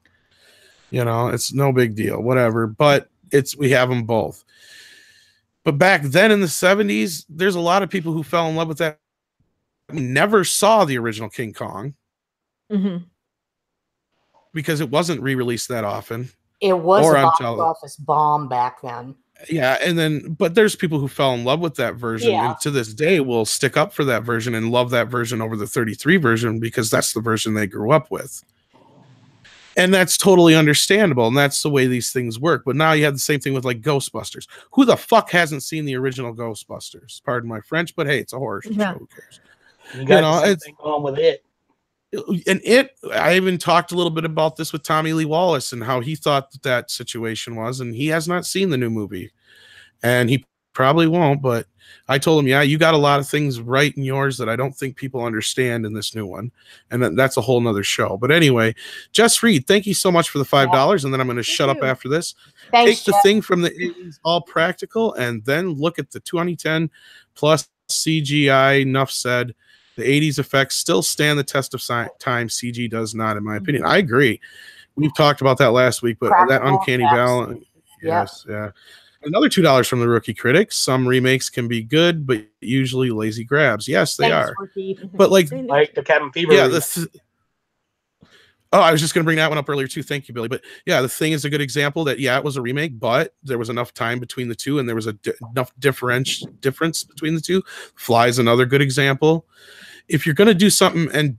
It's no big deal, whatever. But we have them both. But back then in the 70s, there's a lot of people who fell in love with that. Never saw the original King Kong. Mm-hmm. Because it wasn't re-released that often. It was a box office bomb back then. Yeah, but there's people who fell in love with that version, and to this day will stick up for that version and love that version over the 33 version because that's the version they grew up with. And that's totally understandable, and that's the way these things work. But now you have the same thing with like Ghostbusters. Who the fuck hasn't seen the original Ghostbusters? Pardon my French, but hey, it's a horror show. Who cares? You got the same thing going with it. And I even talked a little bit about this with Tommy Lee Wallace and how he thought that situation was, and he has not seen the new movie, and he probably won't. But I told him, yeah, you got a lot of things right in yours that I don't think people understand in this new one, and that's a whole nother show. But anyway, Jess Reed, thank you so much for the $5, and then I'm going to shut up after this. Thanks, Take the thing from the 80s, all practical, and then look at the 2010 plus CGI. Enough said. The 80s effects still stand the test of time. CG does not, in my opinion. I agree. We've talked about that last week, but that uncanny valley, Yes, yeah. Another $2 from the Rookie Critic. Some remakes can be good, but usually lazy grabs. Yes, they Thanks, are. Ricky. But like the Cabin Fever. Yeah, I was just going to bring that one up earlier too. Thank you, Billy. But yeah, The Thing is a good example that, yeah, it was a remake, but there was enough time between the two and there was enough difference between the two. Fly is another good example. If you're going to do something and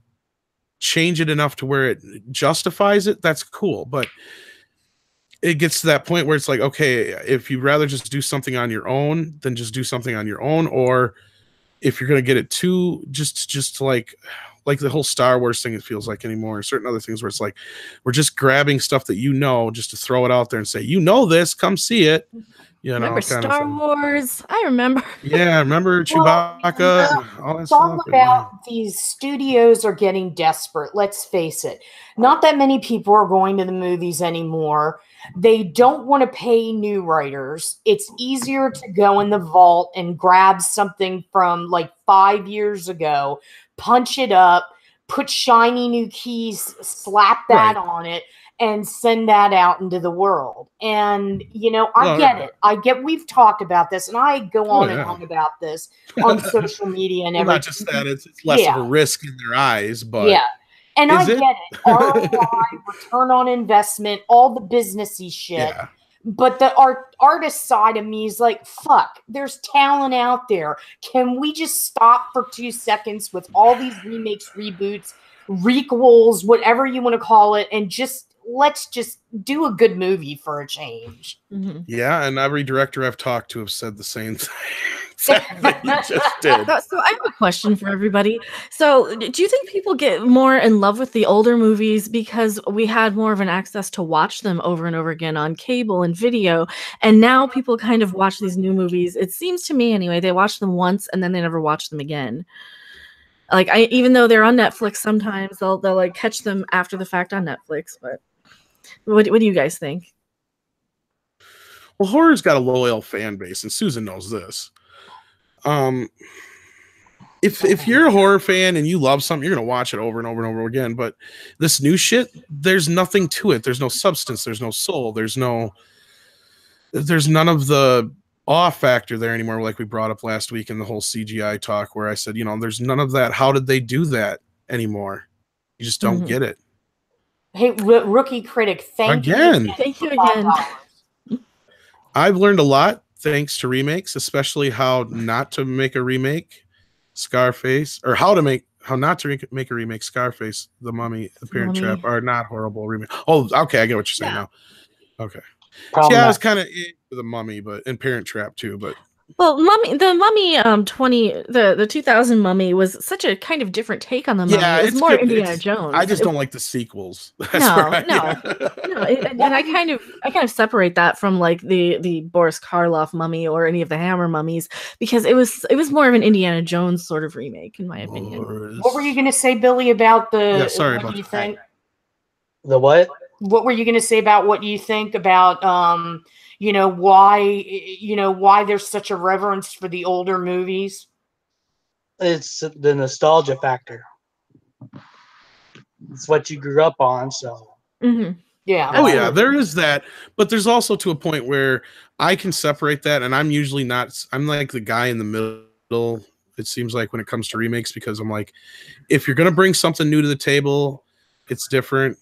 change it enough to where it justifies it, that's cool. But it gets to that point where it's like, okay, if you'd rather just do something on your own, then just do something on your own. Or if you're going to get it too, just like the whole Star Wars thing, it feels like anymore, and certain other things where it's like, we're just grabbing stuff that, just to throw it out there and say, this, come see it. Remember Star Wars? I remember. Yeah, remember Chewbacca. All that Talk stuff. about these studios are getting desperate. Let's face it. Not that many people are going to the movies anymore. They don't want to pay new writers. It's easier to go in the vault and grab something from like 5 years ago, punch it up, put shiny new keys, slap that on it, and send that out into the world. And, I get it. I get, we've talked about this, and I go on and on about this on social media and everything. Not just that, it's less of a risk in their eyes, but and I get it. ROI, return on investment, all the businessy shit. Yeah. But the artist side of me is like, fuck, there's talent out there. Can we just stop for 2 seconds with all these remakes, reboots, requels, whatever you want to call it, and let's just do a good movie for a change. Mm-hmm. Yeah, and every director I've talked to have said the same thing. You just did. So I have a question for everybody. So do you think people get more in love with the older movies because we had more of an access to watch them over and over again on cable and video, and now people kind of watch these new movies? It seems to me anyway, they watch them once and then they never watch them again. Like, even though they're on Netflix, sometimes they'll like catch them after the fact on Netflix. But what do you guys think? Well, horror's got a loyal fan base, and Susan knows this. If you're a horror fan and you love something, you're gonna watch it over and over and over again. But this new shit, there's nothing to it. There's no substance. There's no soul. There's none of the awe factor there anymore. Like we brought up last week in the whole CGI talk, where I said, there's none of that. How did they do that anymore? You just don't get it. Hey, Rookie Critic, thank you again. I've learned a lot thanks to remakes, especially how not to make a remake, Scarface, or how not to make a remake, Scarface, The Mummy, The Parent Trap are not horrible remakes. Oh, okay, I get what you're saying now. Okay. I was kind of into The Mummy, and Parent Trap too, but. Well, the Mummy, the 2000 Mummy was such a kind of different take on the Mummy. Yeah, it was more Indiana Jones. I just don't like the sequels. And I kind of separate that from like the Boris Karloff Mummy or any of the Hammer mummies, because it was more of an Indiana Jones sort of remake, in my opinion. What were you going to say, Billy, about the? Yeah, sorry what about do you think? The what? What were you going to say about what you think about why there's such a reverence for the older movies? It's the nostalgia factor. It's what you grew up on, so. Mm-hmm. Yeah. Oh yeah, there is that, but there's also to a point where I can separate that, and I'm usually not. I'm like the guy in the middle. It seems like when it comes to remakes, because I'm like, if you're gonna bring something new to the table, it's different.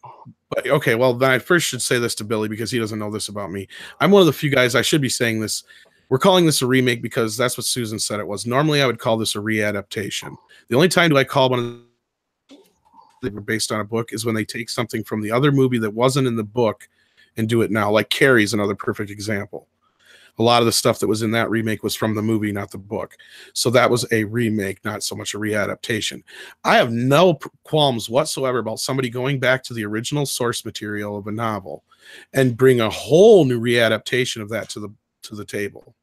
But okay, well then I first should say this to Billy, because he doesn't know this about me. I'm one of the few guys, I should be saying this. We're calling this a remake because that's what Susan said it was. Normally I would call this a readaptation. The only time do I call one of that were based on a book is when they take something from the other movie that wasn't in the book and do it now. Like Carrie's another perfect example. A lot of the stuff that was in that remake was from the movie, not the book. So that was a remake, not so much a readaptation. I have no qualms whatsoever about somebody going back to the original source material of a novel and bring a whole new readaptation of that to the table.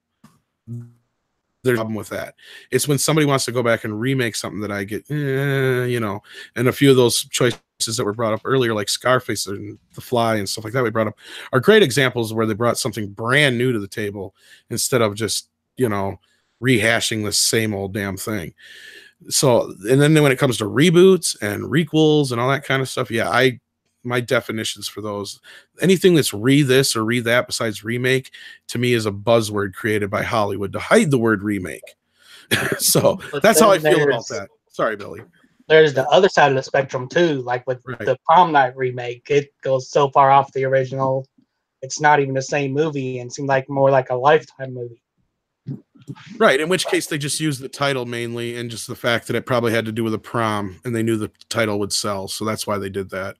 There's a problem with that. It's when somebody wants to go back and remake something that I get, and a few of those choices that were brought up earlier, like Scarface and The Fly and stuff like that we brought up, are great examples where they brought something brand new to the table instead of just, rehashing the same old damn thing. So, and then when it comes to reboots and requels and all that kind of stuff, yeah, my definitions for those. Anything that's this or that besides remake, to me, is a buzzword created by Hollywood to hide the word remake. So that's how I feel about that. Sorry, Billy. There's the other side of the spectrum too, like with the Prom Night remake. It goes so far off the original, it's not even the same movie and seemed like more like a Lifetime movie. Right, in which case they just used the title mainly, and just the fact that it probably had to do with a prom, and they knew the title would sell, so that's why they did that.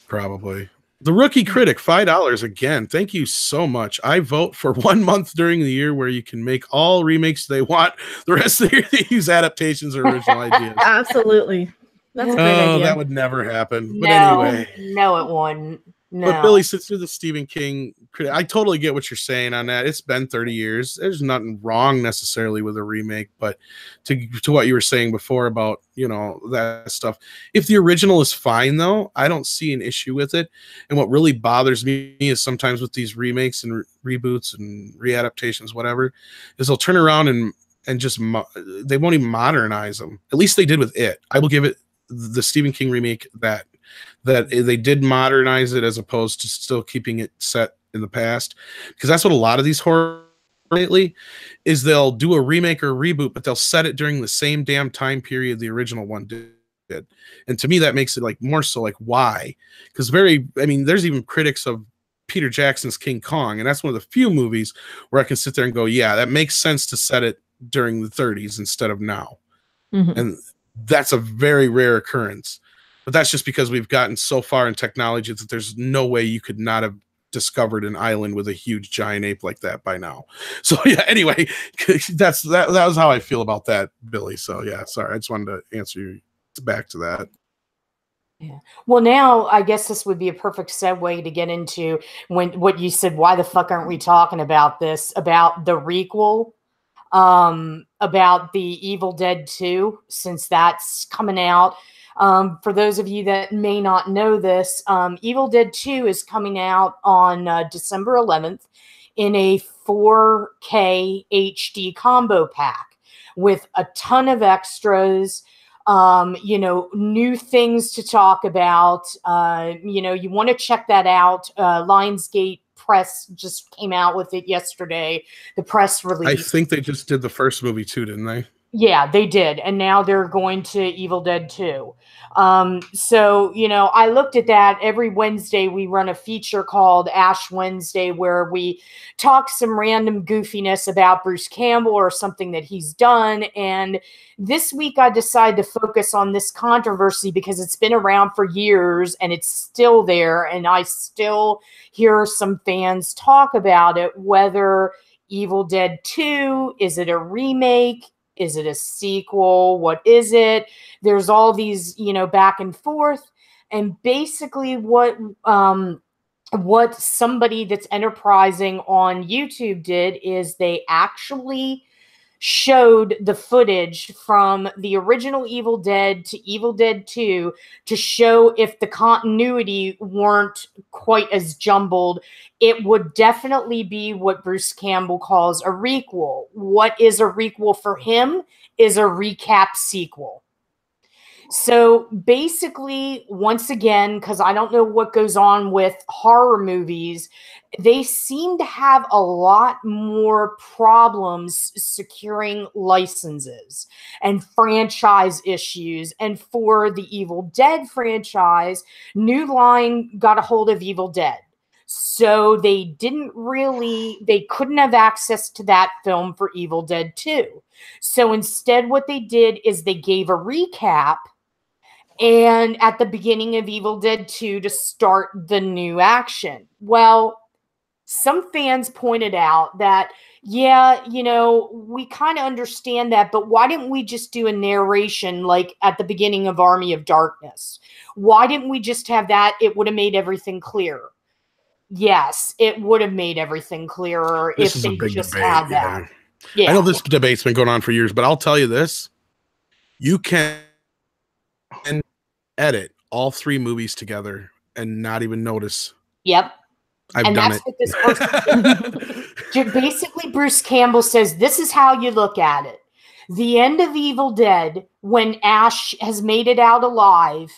Probably. The Rookie Critic, $5 again. Thank you so much. I vote for 1 month during the year where you can make all remakes they want. The rest of the year they use adaptations or original ideas. Absolutely. That's a great idea. That would never happen. But No, anyway. no, it wouldn't. No. But Billy, since you're the Stephen King critic, I totally get what you're saying on that. It's been 30 years. There's nothing wrong necessarily with a remake, but to what you were saying before about, you know, that stuff. If the original is fine, though, I don't see an issue with it. And what really bothers me is sometimes with these remakes and reboots and readaptations, whatever, is they'll turn around and just they won't even modernize them. At least they did with it. I will give it the Stephen King remake that they did modernize it as opposed to still keeping it set in the past, because that's what a lot of these horror lately is. They'll do a remake or a reboot, but they'll set it during the same damn time period the original one did. And to me, that makes it like more so like, why? Because there's even critics of Peter Jackson's King Kong, and that's one of the few movies where I can sit there and go, yeah, that makes sense to set it during the 30s instead of now. And that's a very rare occurrence. But that's just because we've gotten so far in technology that there's no way you could not have discovered an island with a huge giant ape like that by now. So yeah, anyway, that was how I feel about that, Billy. So yeah, sorry. I just wanted to answer you back to that. Yeah. Well, now I guess this would be a perfect segue to get into what you said. Why the fuck aren't we talking about this? About the requel, about the Evil Dead 2, since that's coming out. For those of you that may not know this, Evil Dead 2 is coming out on December 11th in a 4K HD combo pack with a ton of extras, new things to talk about. You want to check that out. Lionsgate Press just came out with it yesterday, the press release. I think they just did the first movie too, didn't they? Yeah, they did. And now they're going to Evil Dead 2. So, I looked at that. Every Wednesday, we run a feature called Ash Wednesday, where we talk some random goofiness about Bruce Campbell or something that he's done. And this week, I decided to focus on this controversy because it's been around for years and it's still there. And I still hear some fans talk about it, whether Evil Dead 2, is it a remake? Is it a sequel? What is it? There's all these, back and forth. And basically what somebody that's enterprising on YouTube did is they actually showed the footage from the original Evil Dead to Evil Dead 2 to show if the continuity weren't quite as jumbled. It would definitely be what Bruce Campbell calls a requel. What is a requel for him is a recap sequel. So basically, once again, because I don't know what goes on with horror movies, they seem to have a lot more problems securing licenses and franchise issues. And for the Evil Dead franchise, New Line got a hold of Evil Dead. So they couldn't have access to that film for Evil Dead 2. So instead what they did is they gave a recap and at the beginning of Evil Dead 2 to start the new action. Well, some fans pointed out that, yeah, we kind of understand that, but why didn't we just do a narration like at the beginning of Army of Darkness? Why didn't we just have that? It would have made everything clearer. Yes, it would have made everything clearer if they just had that. Yeah. I know this debate's been going on for years, but I'll tell you this. You can edit all three movies together and not even notice. Yep. I've done it. What this person basically, Bruce Campbell says, this is how you look at it. The end of Evil Dead, when Ash has made it out alive,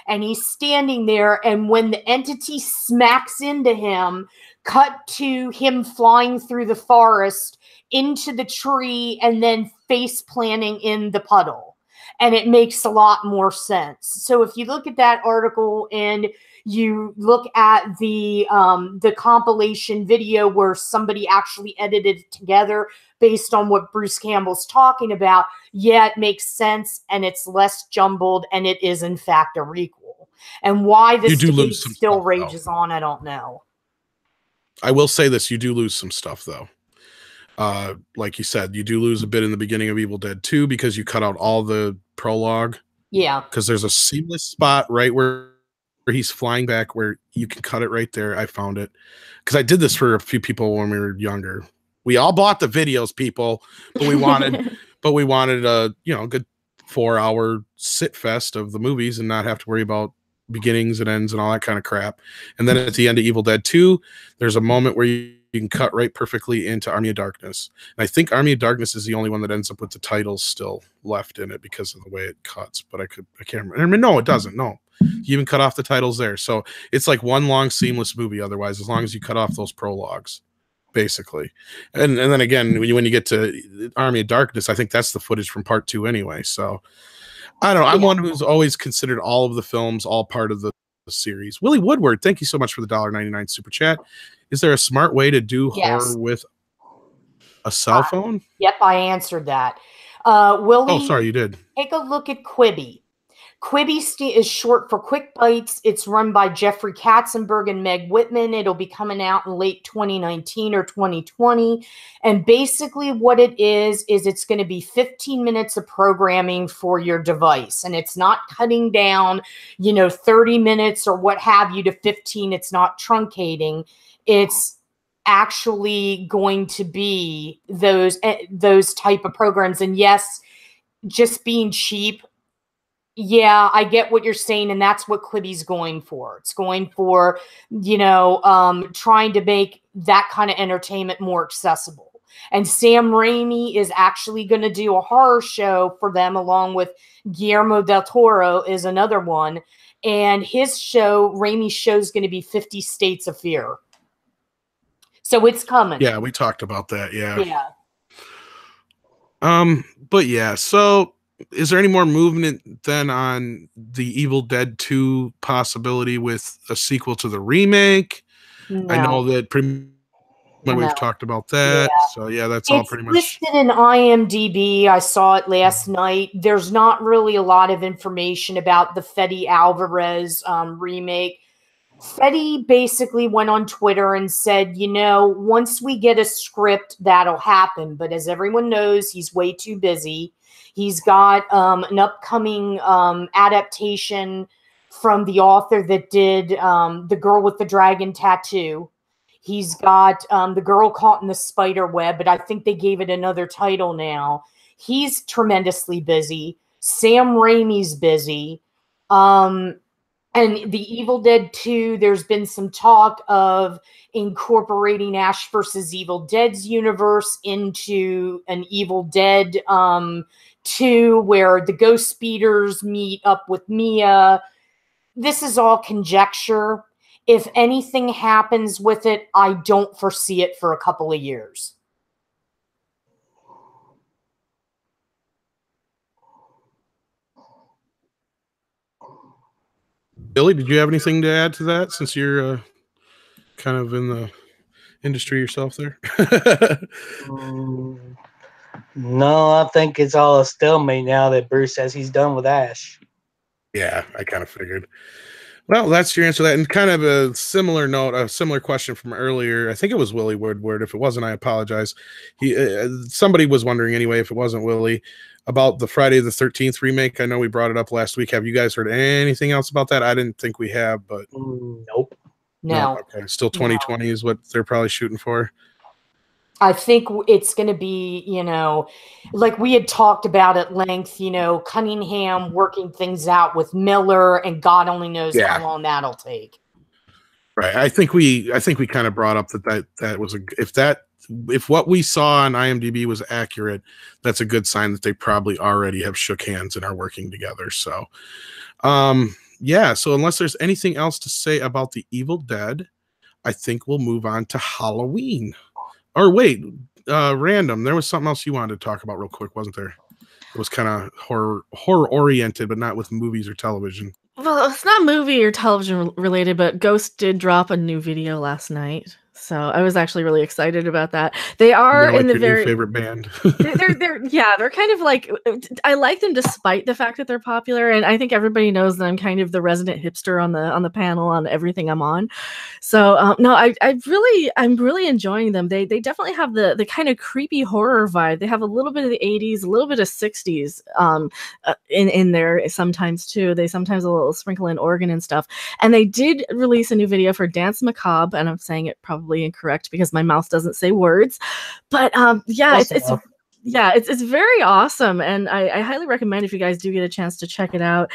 and he's standing there, and when the entity smacks into him, cut to him flying through the forest into the tree and then face planting in the puddle. And it makes a lot more sense. So if you look at that article and you look at the compilation video where somebody actually edited it together based on what Bruce Campbell's talking about, yeah, it makes sense, and it's less jumbled, and it is in fact a requel. And why this debate still rages on, I don't know. I will say this: you do lose some stuff, though. Like you said, you do lose a bit in the beginning of Evil Dead 2 because you cut out all the prologue. Yeah. Because there's a seamless spot right where he's flying back where you can cut it right there. I found it. Because I did this for a few people when we were younger. We all bought the videos, people, but we wanted a, you know, good 4-hour sit fest of the movies and not have to worry about beginnings and ends and all that kind of crap. And then at the end of Evil Dead 2, there's a moment where you can cut right perfectly into Army of Darkness. And I think Army of Darkness is the only one that ends up with the titles still left in it because of the way it cuts. But I can't remember. I mean, no, it doesn't. No, you even cut off the titles there. So it's like one long seamless movie otherwise, as long as you cut off those prologues, basically. And then again, when you get to Army of Darkness, I think that's the footage from part 2 anyway. So I don't know. I'm one who's always considered all of the films all part of the series. Willie Woodward, thank you so much for the $1.99 super chat. Is there a smart way to do horror with a cell phone? Yep, I answered that. Willie, oh, sorry, you did. Take a look at Quibi. Quibi is short for Quick Bites. It's run by Jeffrey Katzenberg and Meg Whitman. It'll be coming out in late 2019 or 2020. And basically what it is it's going to be 15 minutes of programming for your device. And it's not cutting down, 30 minutes or what have you to 15. It's not truncating. It's actually going to be those type of programs. And yes, just being cheap. Yeah, I get what you're saying, and that's what Quibi's going for. It's going for, trying to make that kind of entertainment more accessible. And Sam Raimi is actually going to do a horror show for them, along with Guillermo del Toro is another one. And his show, Raimi's show, is going to be 50 States of Fear. So it's coming. Yeah, we talked about that. Yeah. Yeah. But yeah, so is there any more movement then on the Evil Dead 2 possibility with a sequel to the remake? No. I know that we've talked about that. Yeah. So yeah, that's all pretty much listed in IMDb. I saw it last night. There's not really a lot of information about the Fede Alvarez remake. Fede basically went on Twitter and said, once we get a script, that'll happen. But as everyone knows, he's way too busy. He's got an upcoming adaptation from the author that did The Girl with the Dragon Tattoo. He's got The Girl Caught in the Spider Web, but I think they gave it another title now. He's tremendously busy. Sam Raimi's busy. And the Evil Dead 2, there's been some talk of incorporating Ash vs. Evil Dead's universe into an Evil Dead 2, where the Ghost Speeders meet up with Mia. This is all conjecture. If anything happens with it, I don't foresee it for a couple of years. Billy, did you have anything to add to that, since you're kind of in the industry yourself there? No, I think it's all a stalemate now that Bruce says he's done with Ash. Yeah, I kind of figured. Well, that's your answer to that. And kind of a similar note, a similar question from earlier. I think it was Willie Woodward. If it wasn't, I apologize. Somebody was wondering anyway, if it wasn't Willie, about the Friday the 13th remake. I know we brought it up last week. Have you guys heard anything else about that? I didn't think we have, but nope. No. Okay. Still 2020 is what they're probably shooting for. I think it's going to be, like we had talked about at length, Cunningham working things out with Miller, and God only knows how long that'll take. Right. I think we kind of brought up that was if what we saw on IMDb was accurate, that's a good sign that they probably already have shook hands and are working together. So, yeah, so unless there's anything else to say about the Evil Dead, I think we'll move on to Halloween. Or wait, random. There was something else you wanted to talk about real quick, wasn't there? It was kind of horror oriented, but not with movies or television. Well, it's not movie or television related, but Ghost did drop a new video last night. So I was actually really excited about that. They are in the your very new favorite band. they're kind of like, I like them despite the fact that they're popular, and I think everybody knows that I'm kind of the resident hipster on the panel on everything I'm on. So no, I'm really enjoying them. They definitely have the kind of creepy horror vibe. They have a little bit of the 80s, a little bit of 60s in there sometimes too. They sometimes a little sprinkle in organ and stuff. And they did release a new video for Dance Macabre, and I'm saying it probably incorrect because my mouth doesn't say words, but yeah, it's very awesome, and I highly recommend if you guys do get a chance to check it out.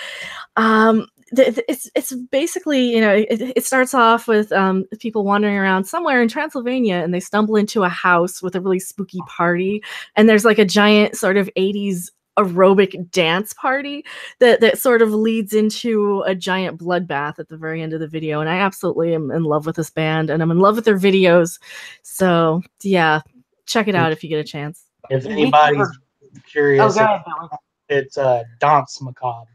It's basically, you know, it starts off with people wandering around somewhere in Transylvania, and they stumble into a house with a really spooky party, and there's like a giant sort of 80s aerobic dance party that sort of leads into a giant bloodbath at the very end of the video. And I absolutely am in love with this band, and I'm in love with their videos. So yeah, check it out if you get a chance. If anybody's curious, it's Dance Macabre.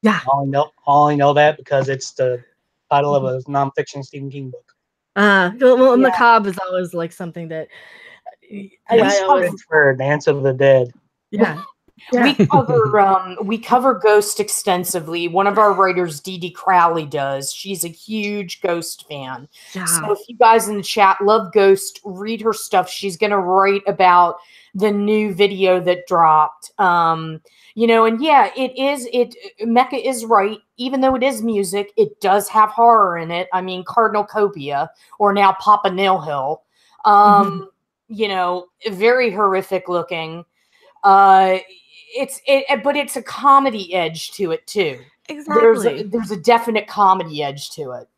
Yeah, I only know that because it's the title of a nonfiction Stephen King book. Well, Macabre is always like something that I always for Dance of the Dead. Yeah. We cover Ghost extensively. One of our writers, Dee Dee Crowley, does. She's a huge Ghost fan. Yeah. So if you guys in the chat love Ghost, read her stuff. She's going to write about the new video that dropped. You know, and yeah, Mecca is right. Even though it is music, it does have horror in it. I mean, Cardinal Copia, or now Papa Nilhill, you know, very horrific looking. But it's a comedy edge to it too. Exactly. There's a definite comedy edge to it.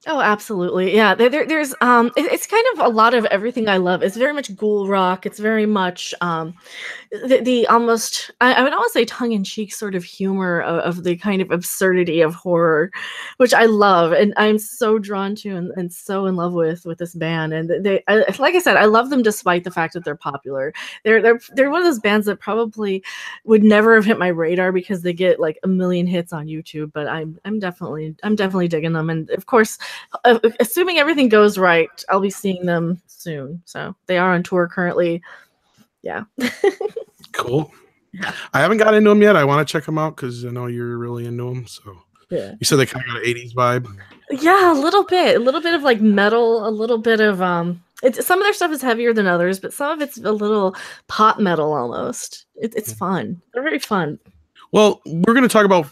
Oh, absolutely. Yeah. There's it's kind of a lot of everything I love. It's very much ghoul rock. It's very much the almost, I would almost say tongue-in-cheek sort of humor of the kind of absurdity of horror, which I love, and I'm so drawn to and so in love with this band. And like I said, I love them despite the fact that they're popular. They're one of those bands that probably would never have hit my radar because they get like a million hits on YouTube, but I'm definitely digging them. And of course, assuming everything goes right, I'll be seeing them soon. So they are on tour currently. Yeah. Cool. Yeah. I haven't got into them yet. I want to check them out because I know you're really into them. So yeah. You said they kind of got an 80s vibe. Yeah, a little bit of like metal, a little bit of some of their stuff is heavier than others, but some of it's a little pop metal almost. It's fun. They're very fun. Well, we're going to talk about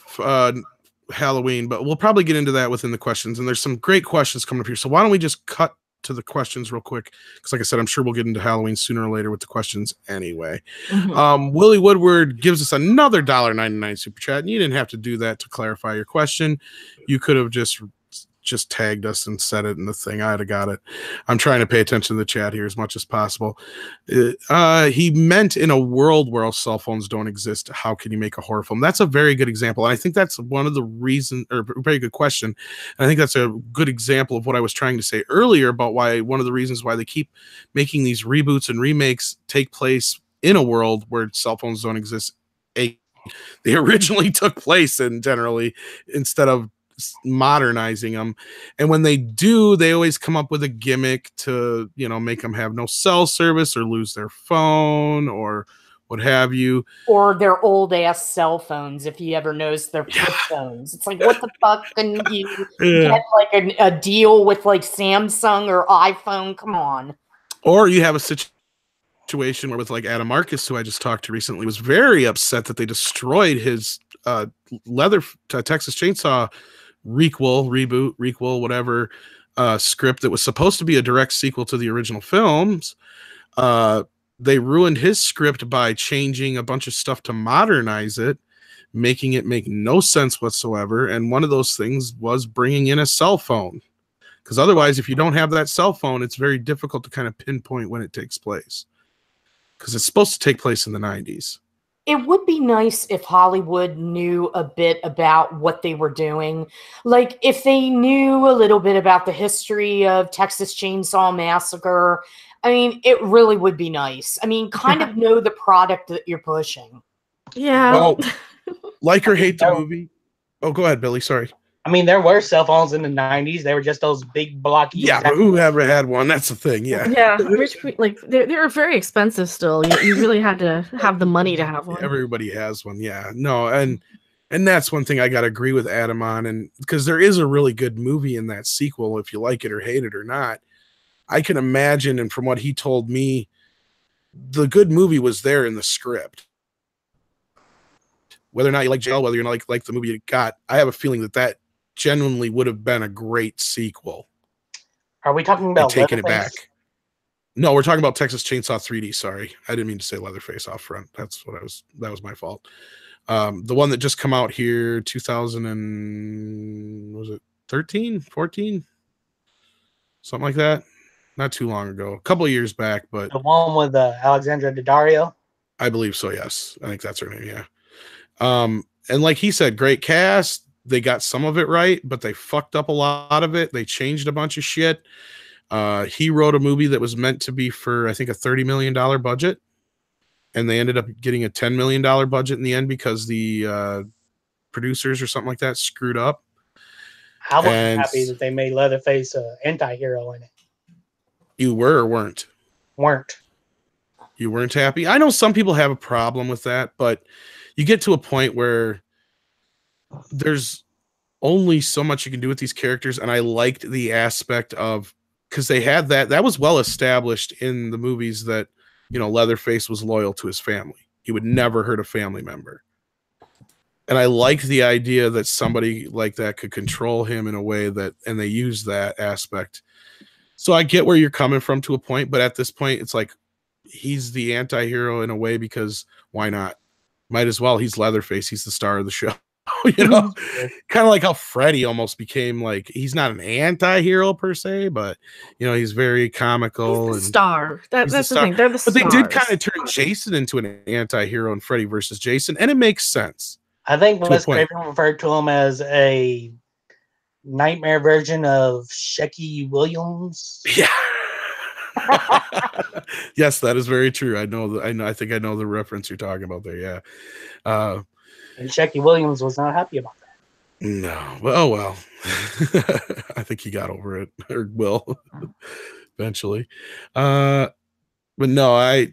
Halloween, but we'll probably get into that within the questions. And there's some great questions coming up here. So why don't we just cut to the questions real quick? Because like I said, I'm sure we'll get into Halloween sooner or later with the questions anyway. Willie Woodward gives us another $1.99 super chat, and you didn't have to do that to clarify your question. You could have just tagged us and said it in the thing. I'd have got it. I'm trying to pay attention to the chat here as much as possible. He meant in a world where cell phones don't exist, how can you make a horror film? That's a very good example. And I think that's one of the reasons, or a very good question. And I think that's a good example of what I was trying to say earlier about why one of the reasons why they keep making these reboots and remakes take place in a world where cell phones don't exist. They originally took place in generally instead of modernizing them, and when they do, they always come up with a gimmick to, you know, make them have no cell service or lose their phone or what have you, or their old ass cell phones. If you ever notice their flip phones, it's like, what the fuck can you get like a deal with like Samsung or iPhone? Come on. Or you have a situation where with like Adam Marcus, who I just talked to recently, was very upset that they destroyed his leather Texas Chainsaw requel, whatever script that was supposed to be a direct sequel to the original films. They ruined his script by changing a bunch of stuff to modernize it, making it make no sense whatsoever. And one of those things was bringing in a cell phone, because otherwise, if you don't have that cell phone, it's very difficult to kind of pinpoint when it takes place, because it's supposed to take place in the 90s. it would be nice if Hollywood knew a bit about what they were doing. Like, if they knew a little bit about the history of Texas Chainsaw Massacre. I mean, it really would be nice. I mean, kind of know the product that you're pushing. Yeah. Well, like or hate the movie. Oh, go ahead, Billy. Sorry. I mean, there were cell phones in the 90s. They were just those big blocky. Yeah, but who ever had one? That's the thing. Yeah. Yeah. Like they were very expensive still. You really had to have the money to have one. Everybody has one. Yeah. No, and that's one thing I got to agree with Adam on. And because there is a really good movie in that sequel, if you like it or hate it or not, I can imagine. And from what he told me, the good movie was there in the script. Whether or not you like jail, whether you're not like the movie you got, I have a feeling that genuinely would have been a great sequel. Are we talking about taking it back? No, we're talking about Texas Chainsaw 3D. Sorry, I didn't mean to say Leatherface off front. That was my fault. The one that just come out here, 2000 and was it 13, 14, something like that. Not too long ago, a couple of years back, but the one with Alexandra Daddario. I believe so. Yes, I think that's her name. Yeah. And like he said, great cast. They got some of it right, but they fucked up a lot of it. They changed a bunch of shit. He wrote a movie that was meant to be for, I think, a $30 million budget. And they ended up getting a $10 million budget in the end because the producers or something like that screwed up. I wasn't happy that they made Leatherface an anti-hero in it. You were or weren't? Weren't. You weren't happy? I know some people have a problem with that, but you get to a point where there's only so much you can do with these characters. And I liked the aspect of, because they had that was well established in the movies that, you know, Leatherface was loyal to his family. He would never hurt a family member. And I liked the idea that somebody like that could control him in a way that, and they use that aspect. So I get where you're coming from to a point, but at this point, it's like, he's the anti-hero in a way because why not? Might as well. He's Leatherface. He's the star of the show. You know, kind of like how Freddy almost became like, he's not an anti-hero per se, but you know, he's very comical. He's the star. That's the thing. They're the stars. But they did kind of turn Jason into an anti-hero in Freddy versus Jason, and it makes sense. I think Wes Craven referred to him as a nightmare version of Shecky Williams. Yeah. Yes, that is very true. I think I know the reference you're talking about there. Yeah. And Shecky Williams was not happy about that. No. Oh well. I think he got over it, or will eventually. But no, I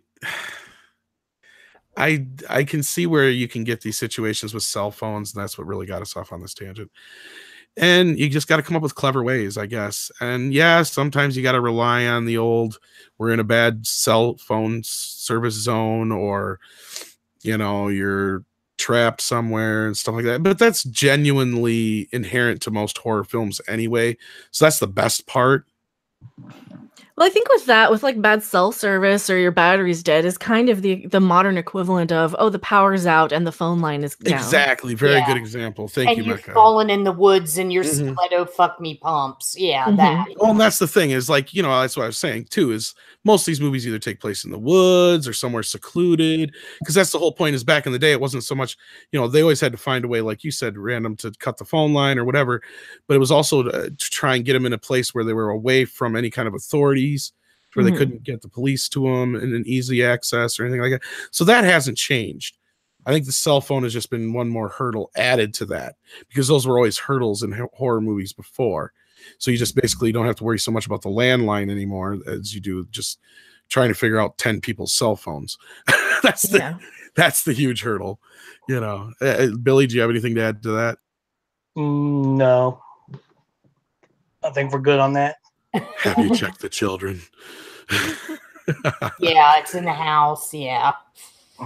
can see where you can get these situations with cell phones, and that's what really got us off on this tangent. And you just got to come up with clever ways, I guess. And yeah, sometimes you got to rely on the old, we're in a bad cell phone service zone, or, you know, you're trapped somewhere and stuff like that. But that's genuinely inherent to most horror films anyway. So that's the best part. Well, I think with that, with like bad cell service or your battery's dead, is kind of the modern equivalent of, oh, the power's out and the phone line is down. Exactly. Very good example. Thank you, Mecca. And you're falling in the woods and your stiletto fuck me pumps. Yeah, that. Well, and that's the thing is, like, you know, that's what I was saying too, is most of these movies either take place in the woods or somewhere secluded, because that's the whole point. Is back in the day, it wasn't so much, you know, they always had to find a way, like you said, random, to cut the phone line or whatever, but it was also to try and get them in a place where they were away from any kind of authorities, where they couldn't get the police to them in an easy access or anything like that. So that hasn't changed. I think the cell phone has just been one more hurdle added to that, because those were always hurdles in horror movies before. So you just basically don't have to worry so much about the landline anymore as you do just trying to figure out 10 people's cell phones. That's the huge hurdle, you know. Billy, do you have anything to add to that? No, I think we're good on that. Have you checked the children? Yeah, it's in the house. Yeah.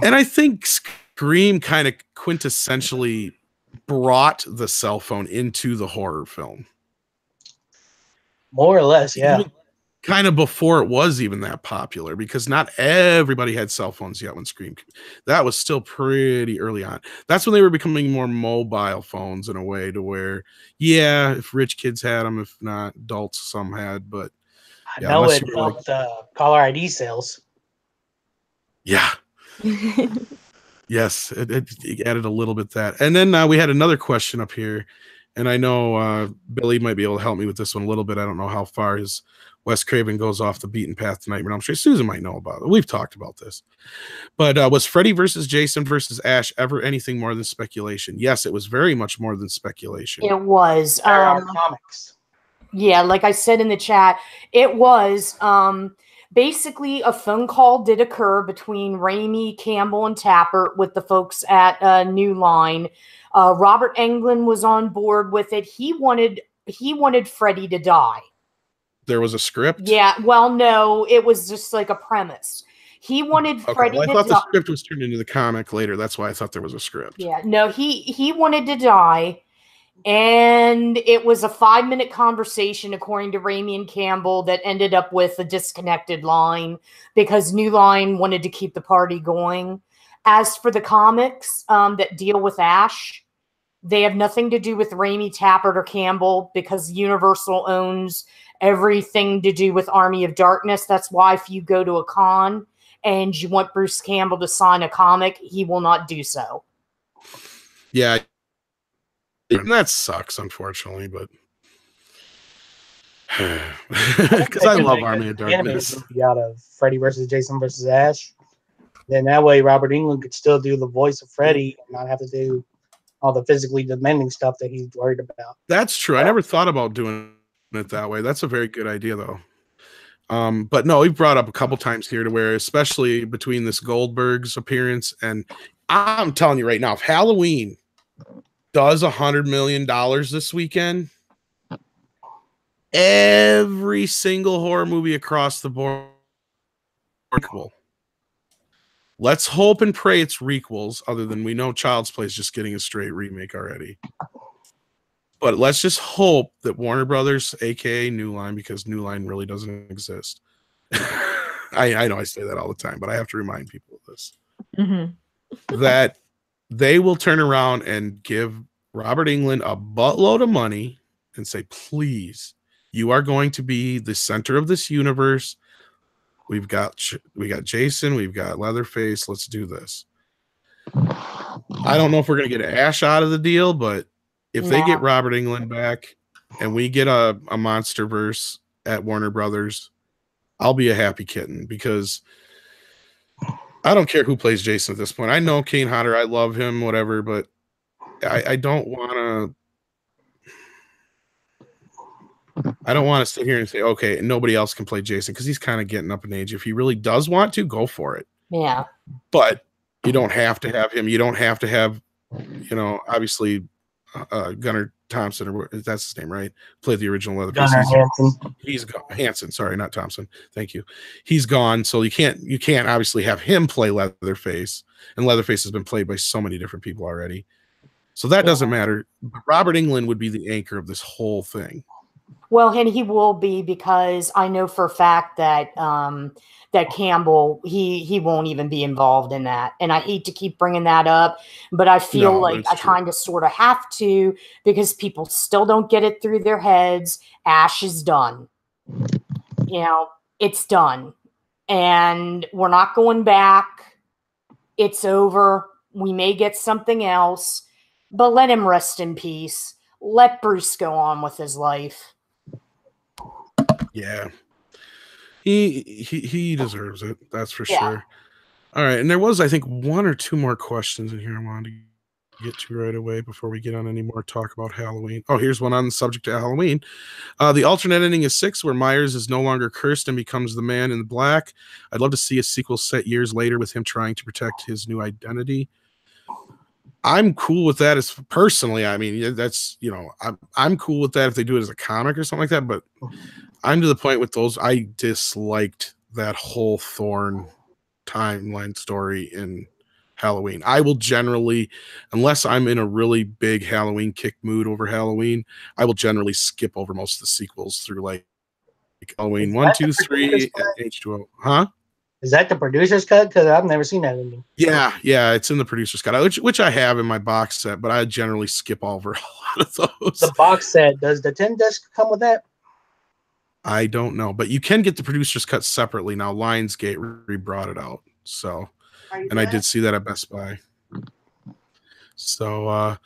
And I think Scream kind of quintessentially brought the cell phone into the horror film. More or less, yeah. Kind of before it was even that popular, because not everybody had cell phones yet when Scream. That was still pretty early on. That's when they were becoming more mobile phones in a way, to where, yeah, if rich kids had them, if not adults, some had. But I know it helped caller ID sales. Yeah. Yes, it added a little bit that. And then we had another question up here, and I know Billy might be able to help me with this one a little bit. I don't know how far his Wes Craven goes off the beaten path tonight, but I'm sure Susan might know about it. We've talked about this. But was Freddy versus Jason versus Ash ever anything more than speculation? Yes, it was very much more than speculation. It was. There are comics. Yeah, like I said in the chat, it was basically a phone call did occur between Raimi, Campbell, and Tappert with the folks at New Line. Robert Englund was on board with it. He wanted Freddy to die. There was a script? Yeah, well, no, it was just like a premise. He wanted Freddy to die. I thought the script was turned into the comic later. That's why I thought there was a script. Yeah, no, he wanted to die. And it was a 5-minute conversation, according to Raimi and Campbell, that ended up with a disconnected line because New Line wanted to keep the party going. As for the comics that deal with Ash, they have nothing to do with Raimi, Tappert, or Campbell because Universal owns everything to do with Army of Darkness. That's why if you go to a con and you want Bruce Campbell to sign a comic, he will not do so. Yeah. And that sucks, unfortunately, but because I love Army of Darkness. Out of Freddy versus Jason versus Ash, then that way Robert Englund could still do the voice of Freddy and not have to do all the physically demanding stuff that he's worried about. That's true. I never thought about doing it that way. That's a very good idea, though. But no, we've brought up a couple times here to where, especially between this Goldberg's appearance and I'm telling you right now, if Halloween does $100 million this weekend, every single horror movie across the board requel. Let's hope and pray it's requels, other than we know Child's Play is just getting a straight remake already. But let's just hope that Warner Brothers, aka New Line, because New Line really doesn't exist. I know I say that all the time, but I have to remind people of this. That they will turn around and give Robert Englund a buttload of money and say, please, you are going to be the center of this universe. We got Jason, we've got Leatherface. Let's do this. I don't know if we're going to get Ash out of the deal, but if they get Robert Englund back and we get a Monsterverse at Warner Brothers, I'll be a happy kitten because I don't care who plays Jason at this point. I know Kane Hodder, I love him, whatever, but I don't want to sit here and say, okay, nobody else can play Jason because he's kind of getting up in age. If he really does want to, go for it. Yeah. But you don't have to have him. You don't have to have, obviously Gunnar Thompson, or that's his name, right? Played the original Leatherface. He's gone. Hansen, sorry, not Thompson. Thank you. He's gone, so you can't obviously have him play Leatherface, and Leatherface has been played by so many different people already. So that doesn't matter. But Robert Englund would be the anchor of this whole thing. Well, and he will be, because I know for a fact that that Campbell, he won't even be involved in that. And I hate to keep bringing that up, but I feel like I kind of sort of have to, because people still don't get it through their heads. Ash is done. It's done. And we're not going back. It's over. We may get something else, but let him rest in peace. Let Bruce go on with his life. Yeah. He deserves it. That's for sure. All right. And there was, I think, one or two more questions in here I wanted to get to right away before we get on any more talk about Halloween. Oh, here's one on the subject of Halloween. The alternate ending is 6, where Myers is no longer cursed and becomes the Man in Black. I'd love to see a sequel set years later with him trying to protect his new identity. I'm cool with that as personally. I mean, that's, I'm cool with that if they do it as a comic or something like that. But I'm to the point with those. I disliked that whole Thorn timeline story in Halloween. I will generally, unless I'm in a really big Halloween kick mood over Halloween, I will generally skip over most of the sequels through like Halloween 1, 2, 3, and H2O. Huh? Is that the producer's cut? Because I've never seen that ending. Yeah, it's in the producer's cut, which I have in my box set, but I generally skip over a lot of those. The box set, does the 10 disc come with that? I don't know, but you can get the producer's cut separately now. Lionsgate re-brought it out, so, and I did see that at Best Buy. So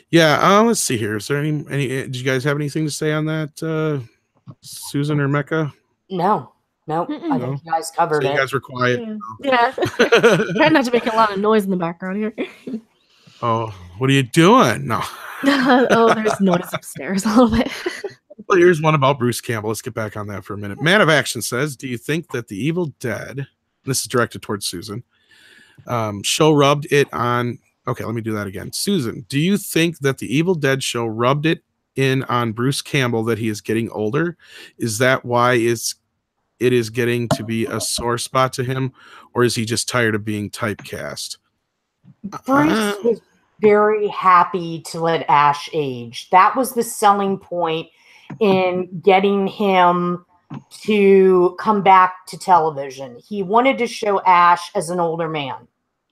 yeah, let's see here. Is there any did you guys have anything to say on that, Susan or Mecca? No. I think you guys covered So it. you guys were quiet. Yeah. Try not to make a lot of noise in the background here. Oh, what are you doing? No. Oh, there's noise upstairs a little bit. Well, here's one about Bruce Campbell. Let's get back on that for a minute. Man of Action says, do you think that The Evil Dead, this is directed towards Susan, show rubbed it on... Okay, let me do that again. Susan, do you think that The Evil Dead show rubbed it in on Bruce Campbell that he is getting older? Is that why it is getting to be a sore spot to him? Or is he just tired of being typecast? Bruce was very happy to let Ash age. That was the selling point in getting him to come back to television. He wanted to show Ash as an older man.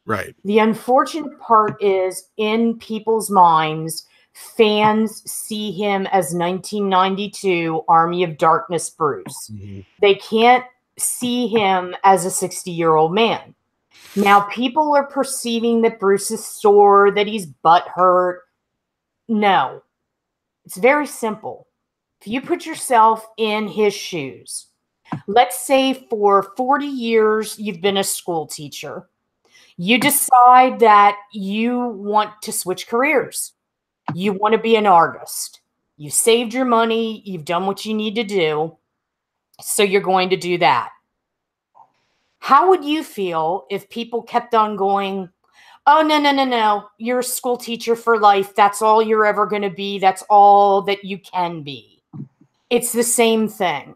Right. The unfortunate part is, in people's minds, fans see him as 1992 Army of Darkness Bruce. Mm-hmm. They can't see him as a 60-year-old man. Now, people are perceiving that Bruce is sore, that he's butthurt. No. It's very simple. If you put yourself in his shoes, let's say for 40 years you've been a school teacher. You decide that you want to switch careers. You want to be an artist. You saved your money. You've done what you need to do. So you're going to do that. How would you feel if people kept on going, oh, no. You're a school teacher for life. That's all you're ever going to be. That's all that you can be. It's the same thing.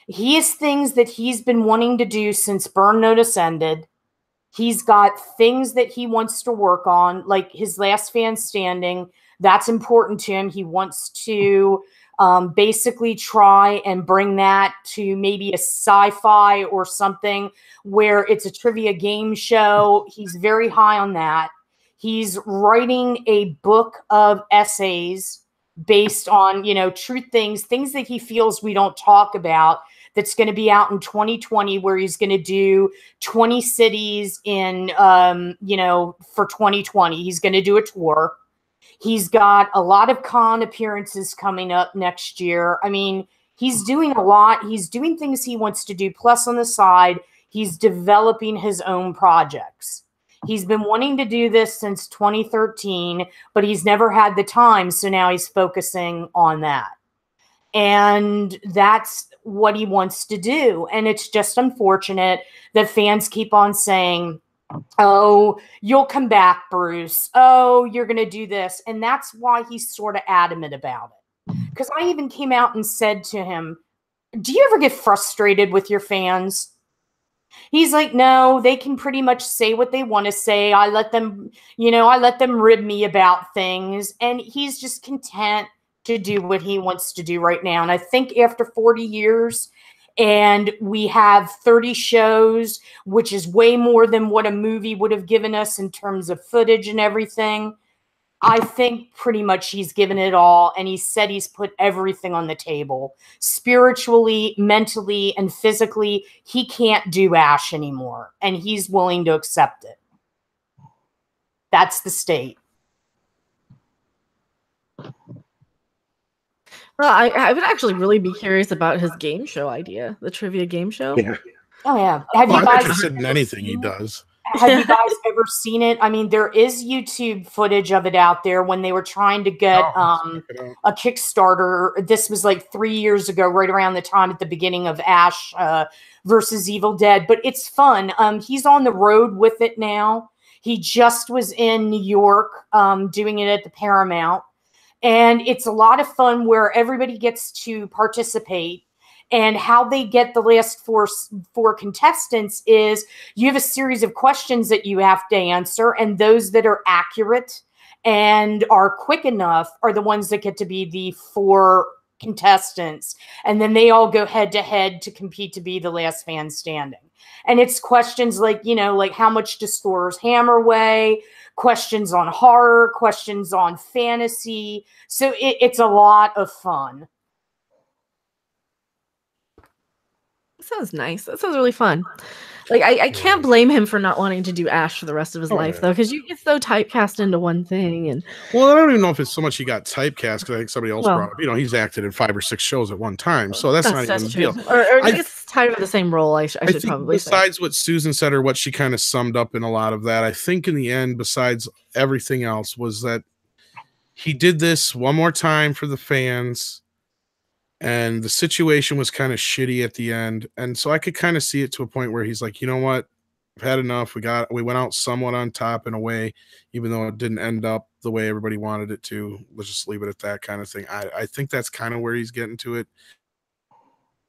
He has things that he's been wanting to do since Burn Notice ended. He's got things that he wants to work on, like his Last Fan Standing. That's important to him. He wants to basically try and bring that to maybe a sci-fi or something where it's a trivia game show. He's very high on that. He's writing a book of essays based on, true things that he feels we don't talk about. That's going to be out in 2020, where he's going to do 20 cities in, for 2020. He's going to do a tour. He's got a lot of con appearances coming up next year. I mean, he's doing a lot. He's doing things he wants to do. Plus, on the side, he's developing his own projects. He's been wanting to do this since 2013, but he's never had the time. So now he's focusing on that. And that's what he wants to do. And it's just unfortunate that fans keep on saying, oh, you'll come back, Bruce. Oh, you're going to do this. And that's why he's sort of adamant about it. Because I even came out and said to him, do you ever get frustrated with your fans? He's like, no, they can pretty much say what they want to say. I let them rib me about things. And he's just content to do what he wants to do right now. And I think after 40 years and we have 30 shows, which is way more than what a movie would have given us in terms of footage and everything, I think pretty much he's given it all. And he said he's put everything on the table. Spiritually, mentally, and physically, he can't do Ash anymore. And he's willing to accept it. That's the state. Well, I would actually really be curious about his game show idea, the trivia game show. Yeah. Oh, yeah. Have you I'm guys interested in anything he does. Have you guys ever seen it? I mean, there is YouTube footage of it out there when they were trying to get a Kickstarter. This was like 3 years ago, right around the time at the beginning of Ash versus Evil Dead. But it's fun. He's on the road with it now. He just was in New York doing it at the Paramount. And it's a lot of fun where everybody gets to participate. And how they get the last four contestants is you have a series of questions that you have to answer. And those that are accurate and are quick enough are the ones that get to be the 4 contestants. And then they all go head to head to compete to be the last man standing. And it's questions like, like how much does Thor's hammer weigh? Questions on horror, questions on fantasy. So it's a lot of fun. Sounds nice. That sounds really fun. Like I can't blame him for not wanting to do Ash for the rest of his life though, because you get so typecast into one thing. And well, I don't even know if it's so much he got typecast, because I think somebody else brought up, he's acted in 5 or 6 shows at one time, so that's not even the deal. Or it's tired of the same role. I should probably besides say. what Susan said, or what she kind of summed up in a lot of that, I think in the end, besides everything else, was that he did this one more time for the fans, and the situation was kind of shitty at the end. And so I could kind of see it to a point where he's like, you know what? I've had enough. We went out somewhat on top in a way, even though it didn't end up the way everybody wanted it to. Let's just leave it at that kind of thing. I think that's kind of where he's getting to it.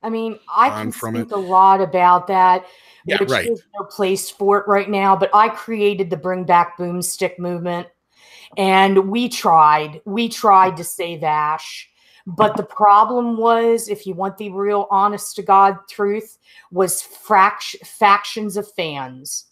I mean, I can speak a lot about that, which is no place for it right now, but I created the Bring Back Boomstick movement, and we tried to save Ash. But the problem was, if you want the real honest to God truth, was factions of fans.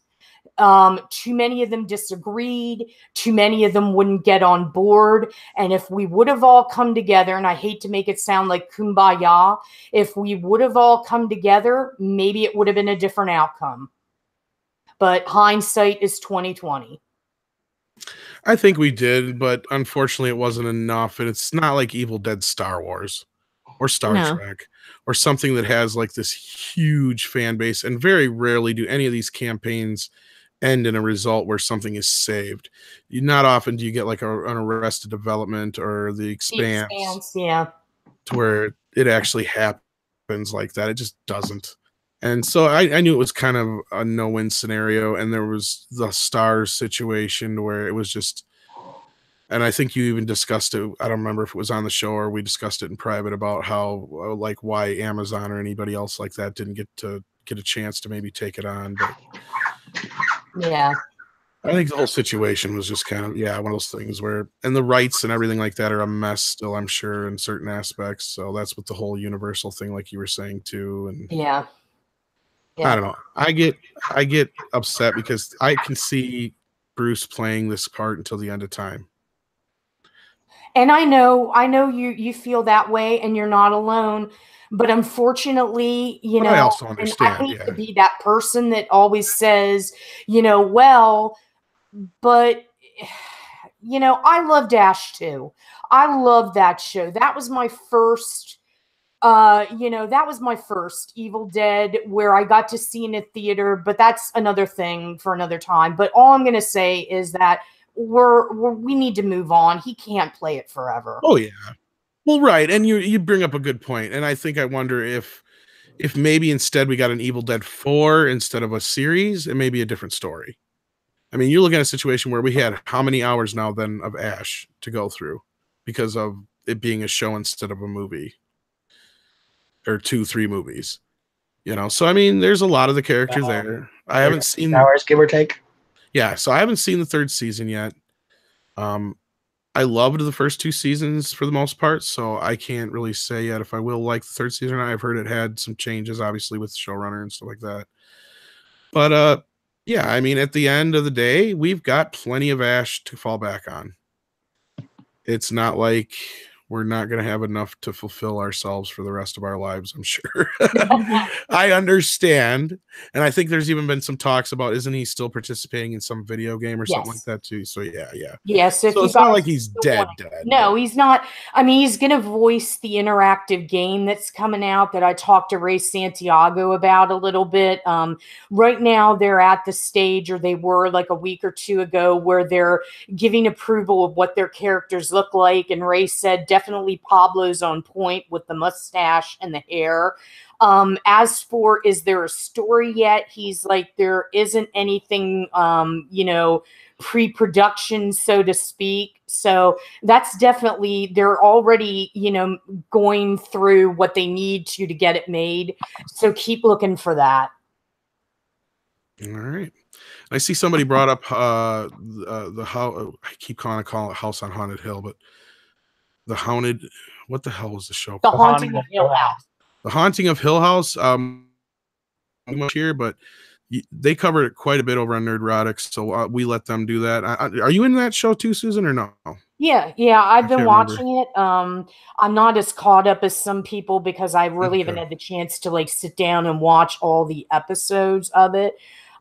Too many of them disagreed. Too many of them wouldn't get on board. And if we would have all come together, and I hate to make it sound like kumbaya, if we would have all come together, maybe it would have been a different outcome. But hindsight is 2020. I think we did, but unfortunately it wasn't enough. And it's not like Evil Dead Star Wars or Star Trek or something that has like this huge fan base. And very rarely do any of these campaigns end in a result where something is saved. Not often do you get like an Arrested Development or The Expanse, to where it actually happens like that. It just doesn't. And so I knew it was kind of a no-win scenario. And there was the Stars situation where it was just, and I think you even discussed it. I don't remember if it was on the show or we discussed it in private about how, like, why Amazon or anybody else like that didn't get a chance to maybe take it on. But yeah, I think the whole situation was just kind of, one of those things where, and the rights and everything like that are a mess still, I'm sure, in certain aspects. So that's what the whole Universal thing, like you were saying too. And yeah. I don't know. I get upset because I can see Bruce playing this part until the end of time. And I know you feel that way, and you're not alone. But unfortunately, I also understand. I hate to be that person that always says, well, but I loved Ash too. I loved that show. That was my first. That was my first Evil Dead where I got to see in a theater, but that's another thing for another time. But all I'm going to say is that we need to move on. He can't play it forever. Oh yeah. Well, right. And you bring up a good point. And I think I wonder if maybe instead we got an Evil Dead 4 instead of a series, it may be a different story. I mean, you're looking at a situation where we had how many hours now then of Ash to go through because of it being a show instead of a movie. Or 2-3 movies, So I mean, there's a lot of the character there. I haven't seen hours, give or take. Yeah, so I haven't seen the 3rd season yet. I loved the first 2 seasons for the most part, so I can't really say yet if I will like the 3rd season. I've heard it had some changes, obviously, with the showrunner and stuff like that. But yeah, I mean, at the end of the day, we've got plenty of Ash to fall back on. It's not like we're not going to have enough to fulfill ourselves for the rest of our lives, I'm sure. I understand. And I think there's even been some talks about, isn't he still participating in some video game or something like that too? So yeah. Yes. So it's not like he's dead. No, he's not. I mean, he's going to voice the interactive game that's coming out that I talked to Ray Santiago about a little bit. Right now they're at the stage, or they were like a week or 2 ago, where they're giving approval of what their characters look like. And Ray said, definitely Pablo's on point with the mustache and the hair. As for, is there a story yet? He's like, there isn't anything, pre-production, so to speak. So that's definitely, they're already, going through what they need to get it made. So keep looking for that. All right. I see somebody brought up the how I keep calling it House on Haunted Hill, but the Haunted, what the hell was the show? The Haunting of Hill House. The Haunting of Hill House. Much here, but they covered it quite a bit over on Nerdrotics, so we let them do that. Are you in that show too, Susan, or no? Yeah, I've been watching it. I'm not as caught up as some people because I really haven't had the chance to like sit down and watch all the episodes of it.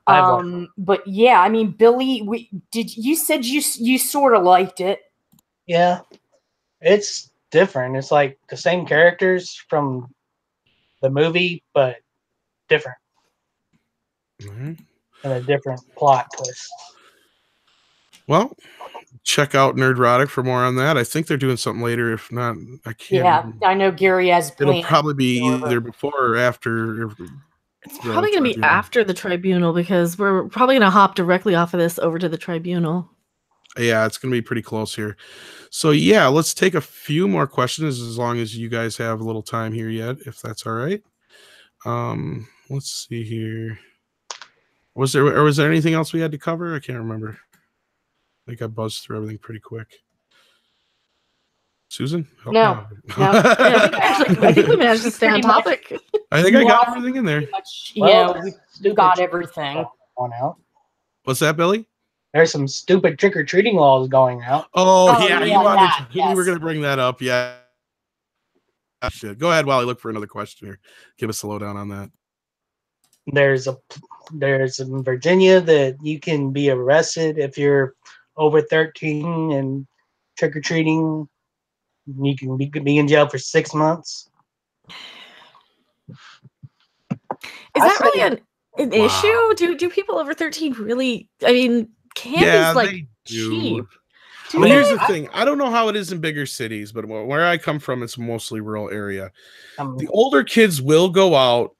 But yeah, I mean, Billy, you said you sort of liked it? Yeah, it's different. It's like the same characters from the movie, but different. And a different plot twist. Well, check out Nerdrotic for more on that. I think they're doing something later. If not, I can't. Yeah, I know Gary has. It'll probably be either before or after. It's probably going to be after the Tribunal because we're probably going to hop directly off of this over to the Tribunal. Yeah, it's going to be pretty close here. So yeah, let's take a few more questions as long as you guys have a little time here yet, if that's all right. Let's see here. Was there anything else we had to cover? I can't remember. I think I buzzed through everything pretty quick. Susan? No. I think we managed to stay on topic. I think I got everything in there. We got everything. Out. What's that, Billy? There's some stupid trick-or-treating laws going out. Oh yeah, we were going to bring that up. Yeah. Shit. Go ahead while I look for another question here. Give us a lowdown on that. There's in Virginia that you can be arrested if you're over 13 and trick-or-treating. You can be in jail for 6 months. Is that really an issue? Do people over 13 really? I mean, candy's like cheap. Well, here's the thing. I don't know how it is in bigger cities, but where I come from, it's mostly rural area. The older kids will go out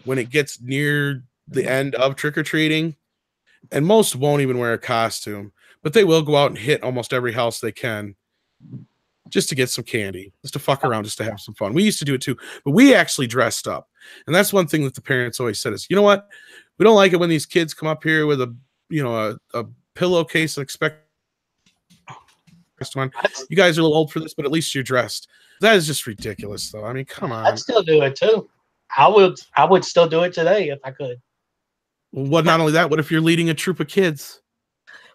when it gets near the end of trick-or-treating, and most won't even wear a costume, but they will go out and hit almost every house they can just to get some candy, just to fuck around, just to have some fun. We used to do it too, but we actually dressed up. And that's one thing that the parents always said is, you know what? We don't like it when these kids come up here with a pillowcase and expect one. You guys are a little old for this, but at least you're dressed. That is just ridiculous, though. I mean, come on. I'd still do it too. I would still do it today if I could. Well, not only that, what if you're leading a troop of kids?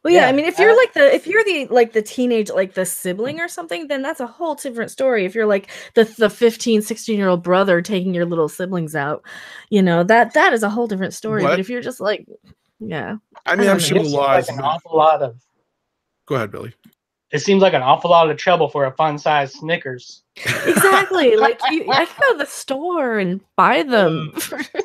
Well, yeah, I mean, if you're the teenage, like the sibling or something, then that's a whole different story. If you're like the 15, 16-year-old brother taking your little siblings out, that is a whole different story. But if you're just like, yeah. I mean, I'm sure the law is an awful lot of. Go ahead, Billy. It seems like an awful lot of trouble for a fun-sized Snickers. Exactly. Like I can go to the store and buy them.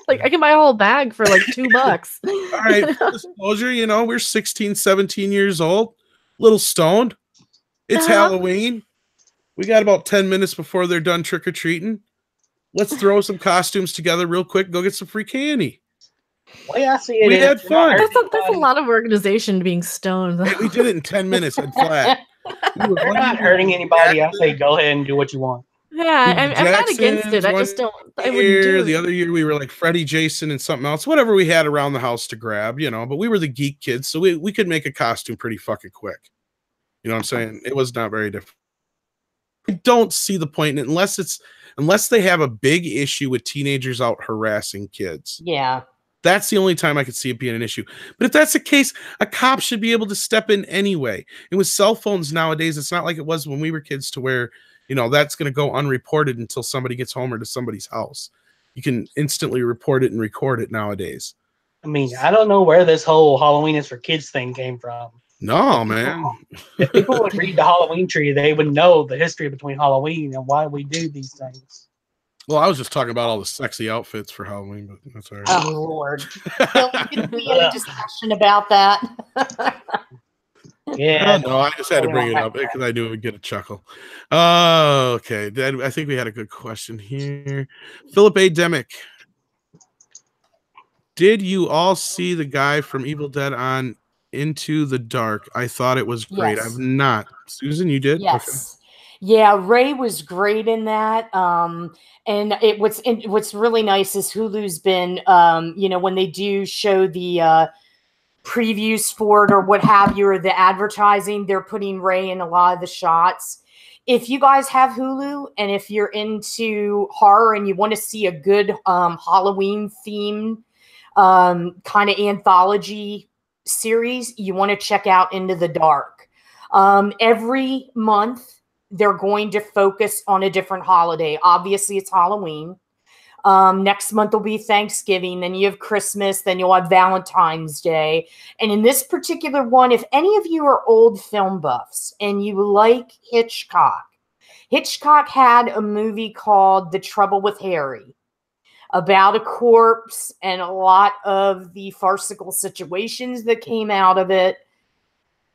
Like I can buy a whole bag for like $2. All right, full disclosure, we're 16, 17 years old, little stoned. It's Halloween. We got about 10 minutes before they're done trick-or-treating. Let's throw some costumes together real quick, go get some free candy. Well, yeah, I see it. We had fun. That's a lot of organization being stoned. Hey, we did it in 10 minutes and flat. We're not hurting anybody. I say go ahead and do what you want. Yeah, I'm not against it. I just don't. I wouldn't do it. The other year we were like Freddy, Jason, and something else. Whatever we had around the house to grab, But we were the geek kids, so we could make a costume pretty fucking quick. You know what I'm saying? It was not very different. I don't see the point in it unless they have a big issue with teenagers out harassing kids. Yeah. That's the only time I could see it being an issue. But if that's the case, a cop should be able to step in anyway. And with cell phones nowadays, it's not like it was when we were kids to where, that's going to go unreported until somebody gets home or to somebody's house. You can instantly report it and record it nowadays. I mean, I don't know where this whole Halloween is for kids thing came from. No, man. If people would read the Halloween tree, they would know the history between Halloween and why we do these things. Well, I was just talking about all the sexy outfits for Halloween, but that's all right. Oh, Lord. We had a discussion about that. Yeah. No, I just had to bring it up because I knew it would get a chuckle. Okay. I think we had a good question here. Philip A. Demick. Did you all see the guy from Evil Dead on Into the Dark? I thought it was great. Yes. I've not. Susan, you did? Yes. Okay. Yeah, Ray was great in that. And what's really nice is Hulu's been, when they do show the previews for it or what have you, or the advertising, they're putting Ray in a lot of the shots. If you guys have Hulu and if you're into horror and you want to see a good Halloween themed kind of anthology series, you want to check out Into the Dark. Every month, they're going to focus on a different holiday. Obviously, it's Halloween. Next month will be Thanksgiving. Then you have Christmas. Then you'll have Valentine's Day. And in this particular one, if any of you are old film buffs and you like Hitchcock, Hitchcock had a movie called The Trouble with Harry about a corpse and a lot of the farcical situations that came out of it.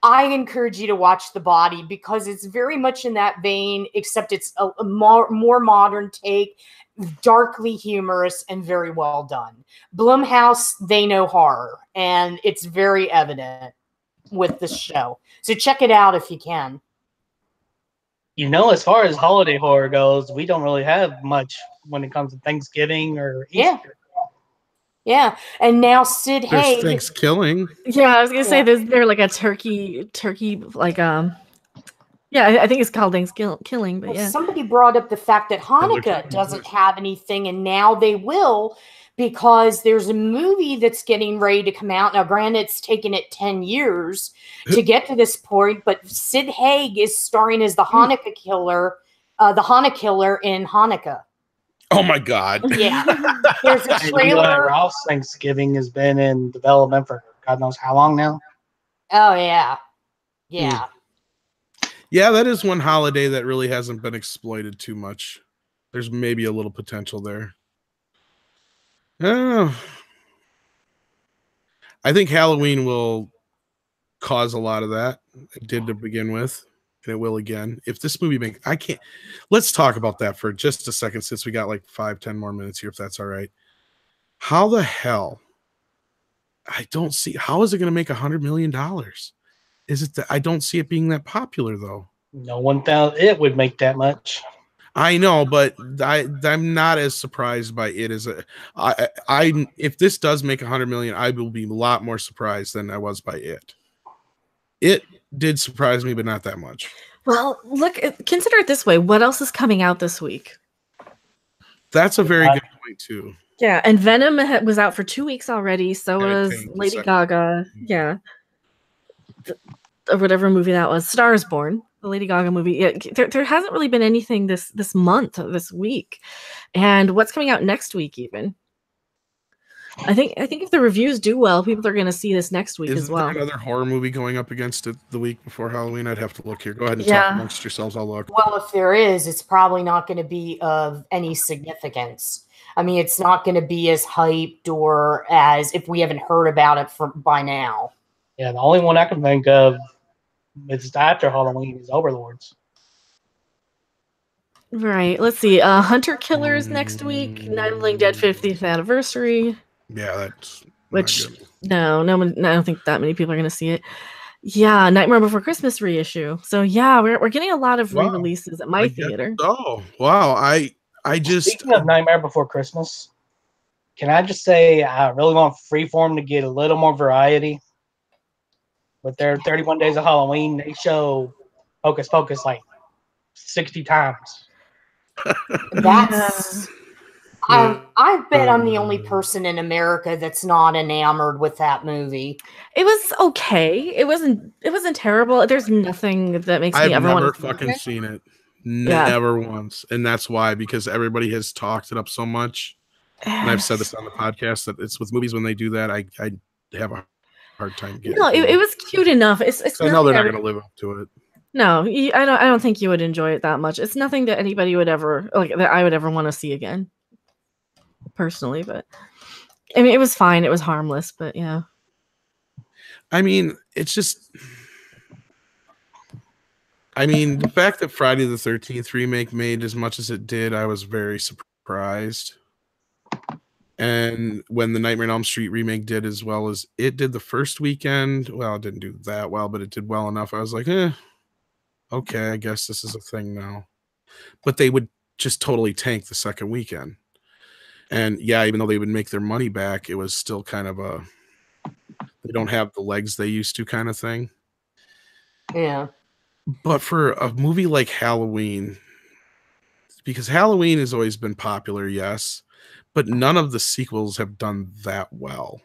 I encourage you to watch The Body because it's very much in that vein, except it's a more modern take, darkly humorous and very well done. Blumhouse, they know horror, and it's very evident with this show. So check it out if you can. You know, as far as holiday horror goes, we don't really have much when it comes to Thanksgiving or Easter. Yeah, and now Sid Haig. There's Thanksgiving. Yeah, I was gonna say they're like a turkey like yeah, I think it's called Thanksgiving, but yeah. Somebody brought up the fact that Hanukkah doesn't have anything, and now they will because there's a movie that's getting ready to come out. Now, granted, it's taken it 10 years to get to this point, but Sid Haig is starring as the Hanukkah killer, in Hanukkah. Oh my God! Yeah, there's a trailer. Ralph's Thanksgiving has been in development for God knows how long now. Oh yeah. Yeah, that is one holiday that really hasn't been exploited too much. There's maybe a little potential there. I think Halloween will cause a lot of that. It did to begin with, and it will again. If this movie let's talk about that for just a second, since we got like 5-10 more minutes here, if that's all right. How the hell? I don't see how is it going to make $100 million? Is it that I don't see it being that popular though? No one thought it would make that much. I know, but I'm not as surprised by it as if this does make $100 million, I will be a lot more surprised than I was by it. It did surprise me, but not that much. Well, look, consider it this way. What else is coming out this week? That's a very good point too. Yeah, and Venom was out for 2 weeks already. So was Lady Gaga. Yeah. Or whatever movie that was. Star is Born, the Lady Gaga movie. Yeah, there hasn't really been anything this month, this week. And what's coming out next week even? I think if the reviews do well, people are going to see this next week as well. Is there another horror movie going up against it the week before Halloween? I'd have to look here. Go ahead and talk amongst yourselves. I'll look. Well, if there is, it's probably not going to be of any significance. I mean, it's not going to be as hyped or as if we haven't heard about it by now. Yeah, the only one I can think of is after Halloween is Overlords. Right. Let's see. Hunter Killers next week. Night of the Living Dead 50th anniversary. Yeah, that's which no one. I don't think that many people are going to see it. Yeah, Nightmare Before Christmas reissue. So yeah, we're getting a lot of re-releases at my theater. Oh wow! I just speaking of Nightmare Before Christmas, can I just say I really want Freeform to get a little more variety. With their 31 Days of Halloween, they show Hocus Pocus like 60 times. That's I bet I'm the only person in America that's not enamored with that movie. It was okay. It wasn't terrible. There's nothing that makes me ever want to fucking seen it. Never once. And that's why, because everybody has talked it up so much. And I've said this on the podcast that it's with movies when they do that, I have a hard time getting. No, it was cute enough. It's I know they're not going to live up to it. No, I don't think you would enjoy it that much. It's nothing that anybody would ever that I would ever want to see again, personally. But I mean, it was fine. It was harmless. But yeah. I mean, it's just. I mean, the fact that Friday the 13th remake made as much as it did, I was very surprised. And when the Nightmare on Elm Street remake did as well as it did the first weekend, well, it didn't do that well, but it did well enough. I was like, okay, I guess this is a thing now. But they would just totally tank the second weekend. And yeah, even though they would make their money back, it was still kind of they don't have the legs they used to kind of thing. Yeah. But for a movie like Halloween, because Halloween has always been popular, yes, but none of the sequels have done that well.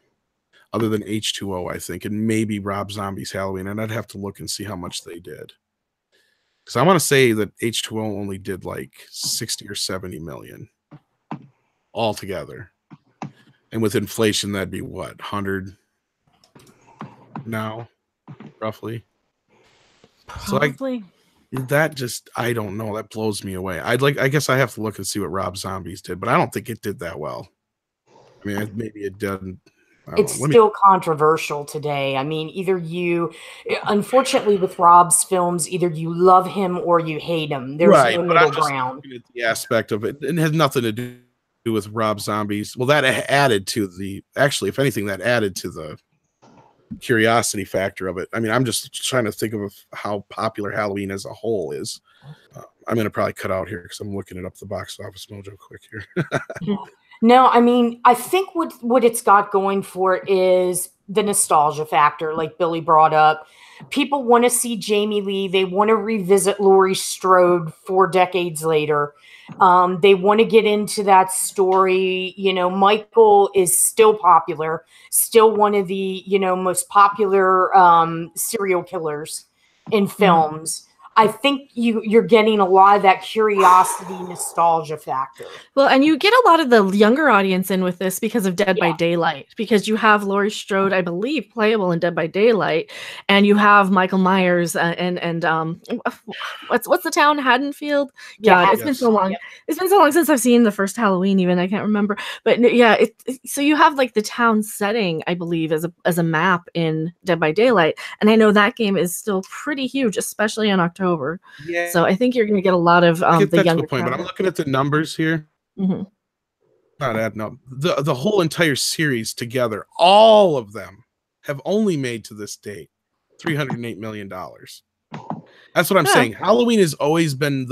other than H2O, I think, and maybe Rob Zombie's Halloween. And I'd have to look and see how much they did. Because I want to say that H2O only did like 60 or 70 million altogether. And with inflation, that'd be what, 100 now, roughly? Probably. So that just, I don't know. That blows me away. I guess I have to look and see what Rob Zombies did, but I don't think it did that well. I mean, maybe it didn't. It's still controversial today. I mean, unfortunately, with Rob's films, either you love him or you hate him. There's no middle ground. Looking at the aspect of it, it has nothing to do with Rob Zombies. Well, that added to the, actually, if anything, that added to the curiosity factor of it. I mean, I'm just trying to think of how popular Halloween as a whole is. I'm going to probably cut out here because I'm looking it up the box office mojo quick here. No, I mean, I think what it's got going for it is the nostalgia factor, like Billy brought up. People want to see Jamie Lee. They want to revisit Laurie Strode 4 decades later. They want to get into that story. You know, Michael is still popular, still one of the, most popular serial killers in films. I think you're getting a lot of that curiosity, nostalgia factor. Well, and you get a lot of the younger audience in with this because of Dead by Daylight, because you have Laurie Strode, I believe, playable in Dead by Daylight, and you have Michael Myers and what's the town, Haddonfield? God, it's been so long. It's been so long since I've seen the first Halloween. Even I can't remember. But yeah, so you have like the town setting, I believe, as a map in Dead by Daylight, and I know that game is still pretty huge, especially in October. Yeah. So I think you're going to get a lot of the younger point. But I'm looking at the numbers here. Mm-hmm. Not adding up. The whole entire series together, all of them have only made to this date $308 million. That's what I'm saying. Halloween has always been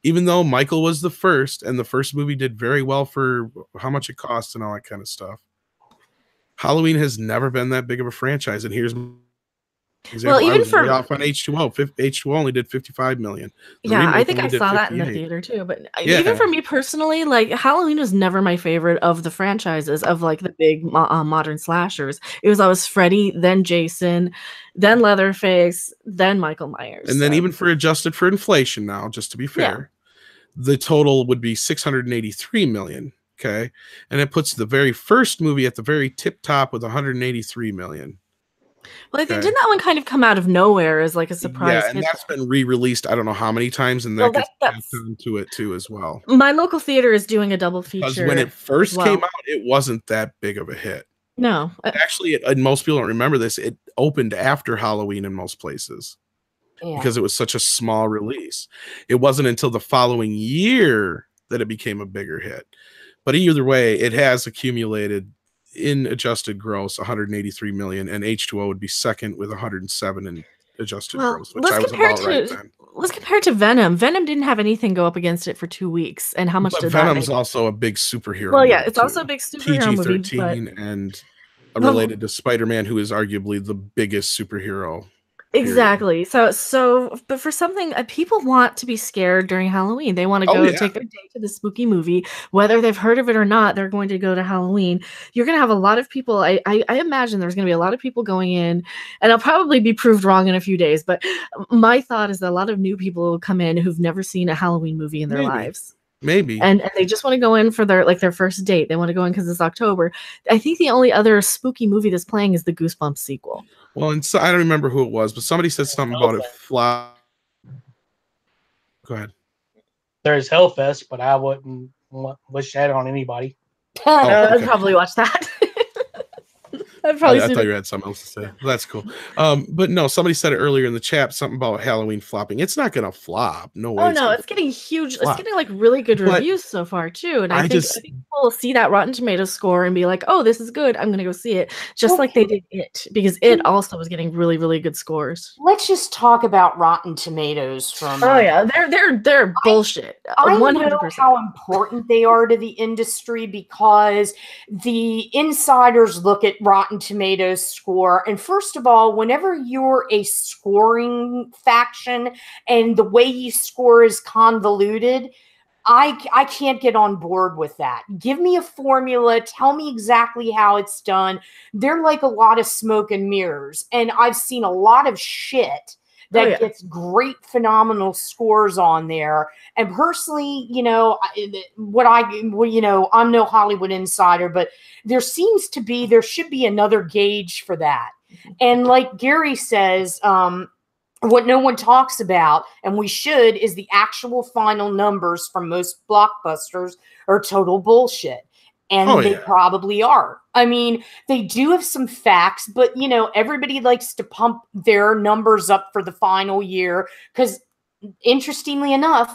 even though Michael was the first, and the first movie did very well for how much it cost and all that kind of stuff. Halloween has never been that big of a franchise, and here's. Example, well, even for off on H2O, H2O only did 55 million. Yeah, I think I saw that in the theater too. But even for me personally, like Halloween was never my favorite of the franchises of like the big modern slashers. It was always Freddy, then Jason, then Leatherface, then Michael Myers. And then even for adjusted for inflation now, just to be fair, the total would be 683 million. Okay, and it puts the very first movie at the very tip top with 183 million. Well, I think didn't that one kind of come out of nowhere as like a surprise? Yeah, and that's been re-released I don't know how many times, and that gets passed into it too as well. My local theater is doing a double feature. Because when it first came out, it wasn't that big of a hit. No. Actually, and most people don't remember this, it opened after Halloween in most places. Yeah. Because it was such a small release. It wasn't until the following year that it became a bigger hit. But either way, it has accumulated in adjusted gross 183 million, and H2O would be second with 107 in adjusted gross, which I was about right then. Let's compare it to Venom. Venom didn't have anything go up against it for 2 weeks, and how much did Venom's that make? also a big superhero. Well, yeah, it's also a big superhero movie, PG-13 and related to Spider-Man, who is arguably the biggest superhero. Exactly. So, but for something people want to be scared during Halloween. They want to go take their date to the spooky movie, whether they've heard of it or not. They're going to go to Halloween. You're going to have a lot of people. I imagine there's going to be a lot of people going in, and I'll probably be proved wrong in a few days. But my thought is that a lot of new people will come in who've never seen a Halloween movie in their lives. Maybe. And they just want to go in for their first date. They want to go in because it's October. I think the only other spooky movie that's playing is the Goosebumps sequel. Well, and so I don't remember who it was, but somebody said something about it. Go ahead. There's Hellfest, but I wouldn't wish that on anybody. I'd probably watch that. I thought you had something else to say. That's cool. But no, somebody said it earlier in the chat, something about Halloween flopping. It's not going to flop. No way. Oh, no, it's getting huge. It's getting like really good reviews so far, too. And I think people will see that Rotten Tomatoes score and be like, oh, this is good. I'm going to go see it. Just like they did It, because It also was getting really, really good scores. Let's just talk about Rotten Tomatoes from. Oh, yeah. They're bullshit. I know how important they are to the industry because the insiders look at Rotten Tomatoes score, and first of all, whenever you're a scoring faction and the way you score is convoluted, I can't get on board with that. Give me a formula. Tell me exactly how it's done. They're like a lot of smoke and mirrors. And I've seen a lot of shit that gets great, phenomenal scores on there. And personally, you know, I'm no Hollywood insider, but there should be another gauge for that. And like Gary says, what no one talks about, and we should, is the actual final numbers from most blockbusters are total bullshit. And they probably are. I mean, they do have some facts, but, you know, everybody likes to pump their numbers up for the final year because, interestingly enough,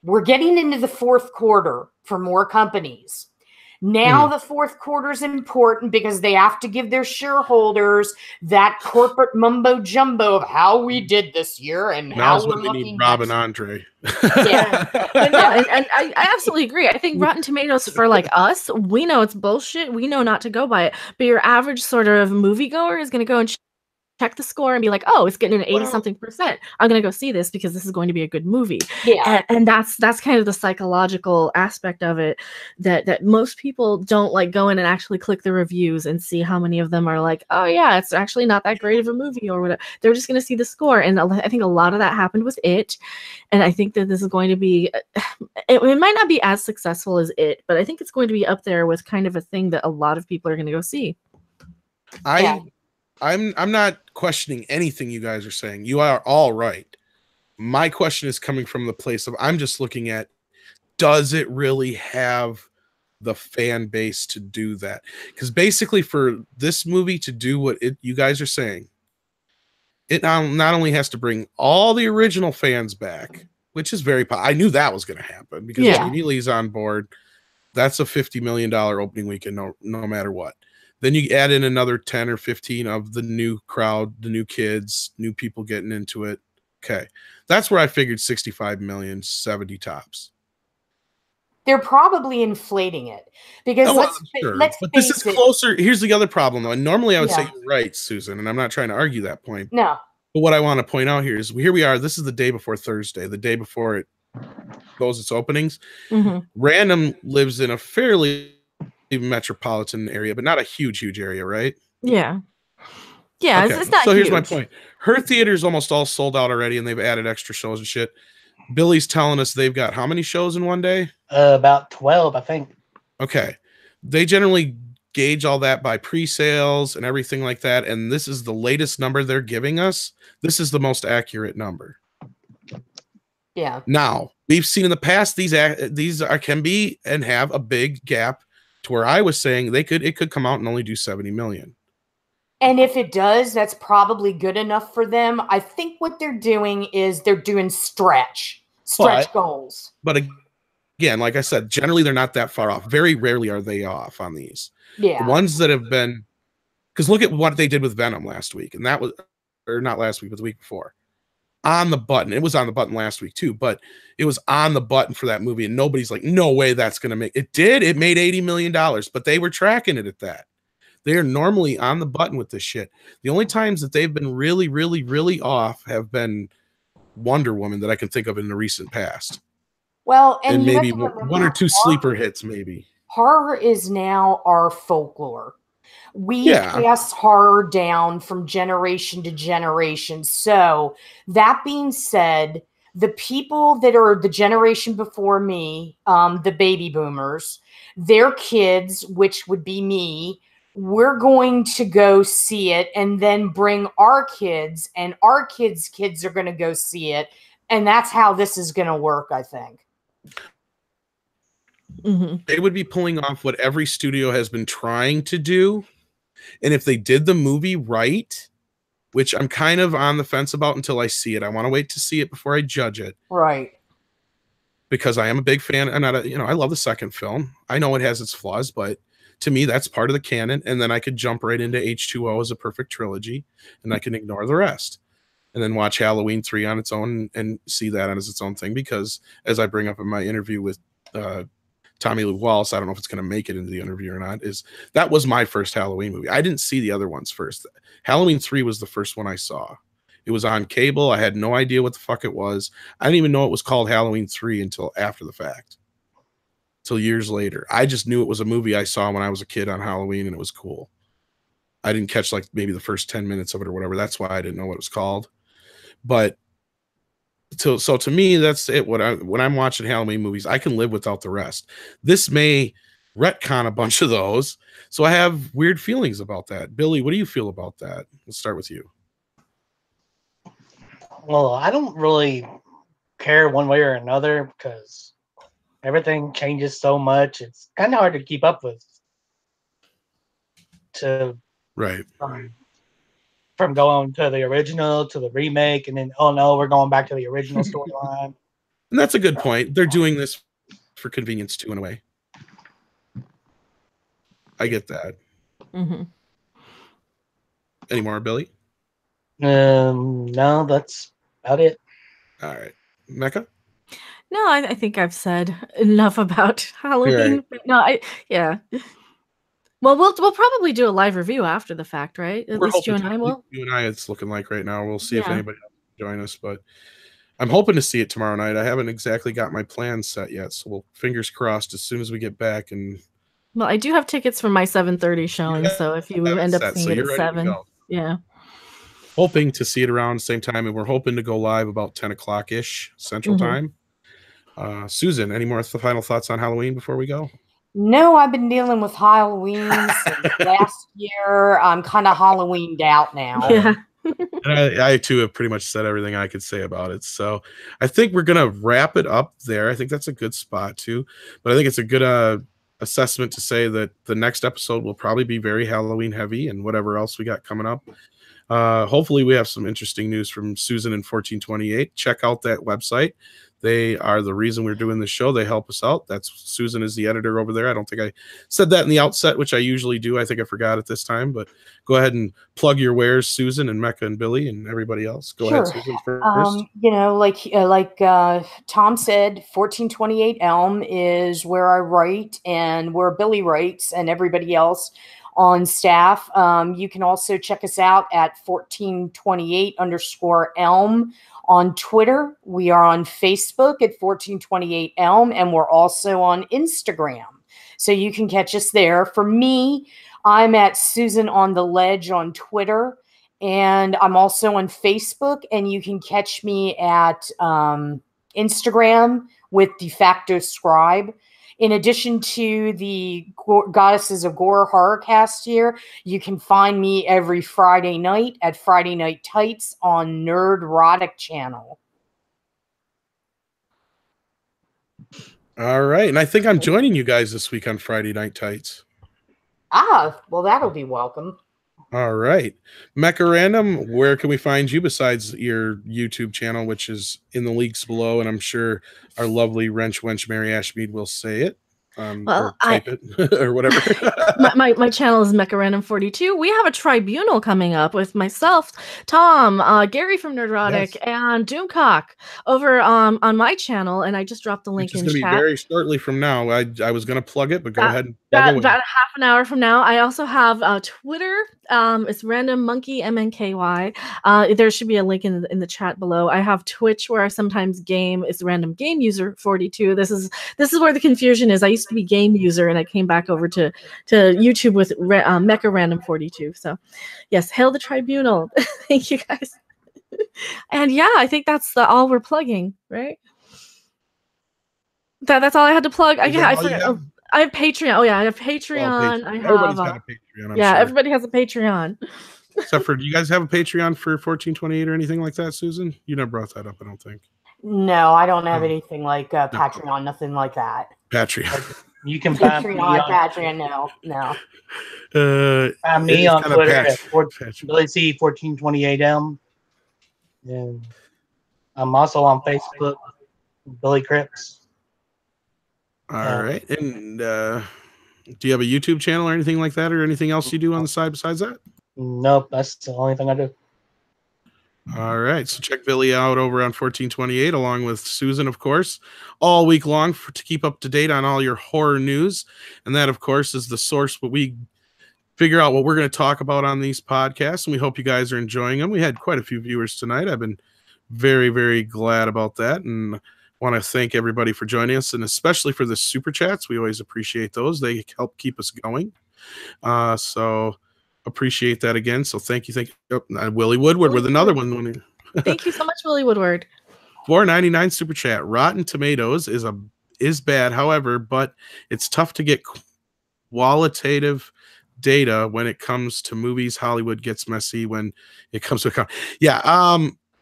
we're getting into the fourth quarter for more companies. Now the fourth quarter is important because they have to give their shareholders that corporate mumbo jumbo of how we did this year and how we're looking. Rob and Andre. Yeah, and I absolutely agree. I think Rotten Tomatoes for like us, we know it's bullshit. We know not to go by it. But your average sort of moviegoer is going to go and check the score and be like, oh, it's getting an 80-something%. I'm going to go see this because this is going to be a good movie. Yeah. And that's kind of the psychological aspect of it that most people don't like go in and actually click the reviews and see how many of them are like, oh yeah, it's actually not that great of a movie or whatever. They're just going to see the score. And I think a lot of that happened with It. And I think that this is going to be, it might not be as successful as It, but I think it's going to be up there with kind of a thing that a lot of people are going to go see. I'm not questioning anything you guys are saying. You are all right. My question is coming from the place of I'm just looking at, does it really have the fan base to do that? Because basically for this movie to do what you guys are saying, it not only has to bring all the original fans back, which is very I knew that was going to happen because Jamie Lee's on board. That's a $50 million opening weekend, no matter what. Then you add in another 10 or 15 of the new crowd, the new kids, new people getting into it. Okay. That's where I figured 65 million, 70 tops. They're probably inflating it because let's but this is closer. Here's the other problem though. And normally I would say you're right, Susan, and I'm not trying to argue that point. No. But what I want to point out here is here we are. This is the day before Thursday, the day before it goes its openings. Random lives in a fairly metropolitan area, but not a huge area, right? Yeah. Okay. It's not so huge. Here's my point. Her theater's almost all sold out already, and they've added extra shows and shit. Billy's telling us they've got how many shows in one day? About 12, I think. Okay. They generally gauge all that by pre-sales and everything like that, and this is the latest number they're giving us. This is the most accurate number. Yeah. Now, we've seen in the past these can be and have a big gap to where I was saying it could come out and only do 70 million. And if it does, that's probably good enough for them. I think what they're doing is they're doing stretch goals. But again, like I said, generally they're not that far off. Very rarely are they off on these. Yeah. The ones that have been, because look at what they did with Venom last week. And that was, or not last week, but the week before. On the button. It was on the button last week too, but it was on the button for that movie. And nobody's like, no way that's going to make it. It made $80 million, but they were tracking it at that. They are normally on the button with this shit. The only times that they've been really, really, really off have been Wonder Woman that I can think of in the recent past. Well, and maybe one or two sleeper hits, maybe. Horror is now our folklore. We pass horror down from generation to generation. So that being said, the people that are the generation before me, the baby boomers, their kids, which would be me, we're going to go see it and then bring our kids, and our kids' kids are going to go see it. And that's how this is going to work, I think. They would be pulling off what every studio has been trying to do. And if they did the movie right, which I'm kind of on the fence about until I see it. I want to wait to see it before I judge it. Right. Because I am a big fan. And I love the second film. I know it has its flaws, but to me, that's part of the canon. And then I could jump right into H2O as a perfect trilogy, and I can ignore the rest. And then watch Halloween 3 on its own and see that as its own thing. Because as I bring up in my interview with Tommy Lee Wallace, I don't know if it's going to make it into the interview or not, that was my first Halloween movie. I didn't see the other ones first. Halloween 3 was the first one I saw. It was on cable. I had no idea what the fuck it was. I didn't even know it was called Halloween 3 until after the fact. till years later. I just knew it was a movie I saw when I was a kid on Halloween, and it was cool. I didn't catch like maybe the first 10 minutes of it or whatever. That's why I didn't know what it was called. But so to me, that's it. When I'm watching Halloween movies, I can live without the rest. This may retcon a bunch of those, so I have weird feelings about that. Billy, what do you feel about that? Let's start with you. Well, I don't really care one way or another because everything changes so much. It's kind of hard to keep up with. Right. From going to the original to the remake, and then oh no, we're going back to the original storyline. And that's a good point. They're doing this for convenience too, in a way. I get that. Mm-hmm. Any more, Billy? No, that's about it. All right, Mecca. No, I think I've said enough about Halloween. Right. No, yeah. Well, we'll probably do a live review after the fact, right? At least you and I will. You and I, it's looking like right now. We'll see if anybody else can join us, but I'm hoping to see it tomorrow night. I haven't exactly got my plans set yet, so we'll fingers crossed as soon as we get back. And well, I do have tickets for my 7:30 showing, so if you end up seeing it at 7, yeah. Hoping to see it around the same time, and we're hoping to go live about 10 o'clock ish Central Time. Susan, any more final thoughts on Halloween before we go? No, I've been dealing with Halloween since last year. I'm kind of Halloweened out now. Yeah. And I too have pretty much said everything I could say about it. So I think we're going to wrap it up there. I think that's a good spot too. But I think it's a good assessment to say that the next episode will probably be very Halloween heavy and whatever else we got coming up. Hopefully we have some interesting news from Susan and 1428. Check out that website. They are the reason we're doing the show. They help us out. That's Susan is the editor over there. I don't think I said that in the outset, which I usually do. I think I forgot it this time, but go ahead and plug your wares, Susan and Mecca and Billy and everybody else. Go ahead, Susan, first. You know, like Tom said, 1428 Elm is where I write and where Billy writes and everybody else on staff. You can also check us out at 1428_Elm on Twitter. We are on Facebook at 1428 Elm, and we're also on Instagram. So you can catch us there. For me, I'm at Susan on the Ledge on Twitter, and I'm also on Facebook, and you can catch me at Instagram with De Facto Scribe. In addition to the Goddesses of Gore Horrorcast here, you can find me every Friday night at Friday Night Tights on Nerdrotic channel. All right. And I think I'm joining you guys this week on Friday Night Tights. Ah, well, that'll be welcome. All right. Mecca Random, where can we find you besides your YouTube channel, which is in the links below? And I'm sure our lovely wrench wench Mary Ashmead will say it. Or type it or whatever. my channel is Mecha42. We have a tribunal coming up with myself, Tom, Gary from Nerdrotic, and Doomcock over on my channel, and I just dropped the link in chat. It's going to be very shortly from now. I was going to plug it, but go ahead and about half an hour from now. I also have Twitter. It's Random Monkey MNKY. There should be a link in the chat below. I have Twitch where I sometimes game. It's Random Game User 42. This is where the confusion is. I used to be Game User, and I came back over to YouTube with Mecha Random 42. So, yes, hail the tribunal. Thank you guys. And yeah, I think that's all we're plugging, right? That's all I had to plug. I forgot. I have Patreon. Oh yeah, I have Patreon. Everybody's got a Patreon. I'm sure. Everybody has a Patreon. Except for, do you guys have a Patreon for 1428 or anything like that, Susan? You never brought that up, I don't think. No, I don't have anything like Patreon, nothing like that. Patreon. You can find Patreon, no. Find me on Twitter at Billy C 1428M. And I'm also on Facebook, Billy Cripps. All right. And do you have a YouTube channel or anything like that, or anything else you do on the side besides that? Nope, that's the only thing I do. All right, so check Billy out over on 1428, along with Susan, of course, all week long to keep up to date on all your horror news. And that, of course, is the source where we figure out what we're going to talk about on these podcasts, and we hope you guys are enjoying them. We had quite a few viewers tonight. I've been very, very glad about that, and want to thank everybody for joining us, and especially for the super chats. We always appreciate those. They help keep us going. So appreciate that again. So thank you. Willie Woodward with another one. Thank you so much, Willie Woodward. $4.99 super chat. Rotten Tomatoes is bad, however, but it's tough to get qualitative data when it comes to movies. Hollywood gets messy when it comes to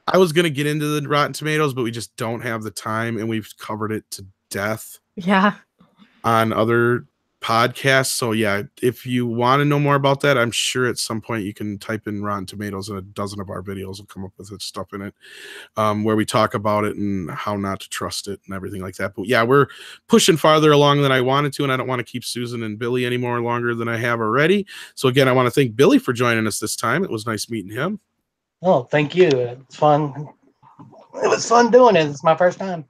I was gonna get into the Rotten Tomatoes, but we just don't have the time, and we've covered it to death on other podcasts. So yeah, if you want to know more about that, I'm sure at some point you can type in Rotten Tomatoes, and a dozen of our videos will come up with stuff in it, where we talk about it and how not to trust it and everything like that. But yeah, we're pushing farther along than I wanted to, and I don't want to keep Susan and Billy any more longer than I have already. So again, I want to thank Billy for joining us this time. It was nice meeting him. Oh, thank you. It's fun. It was fun doing it. It's my first time.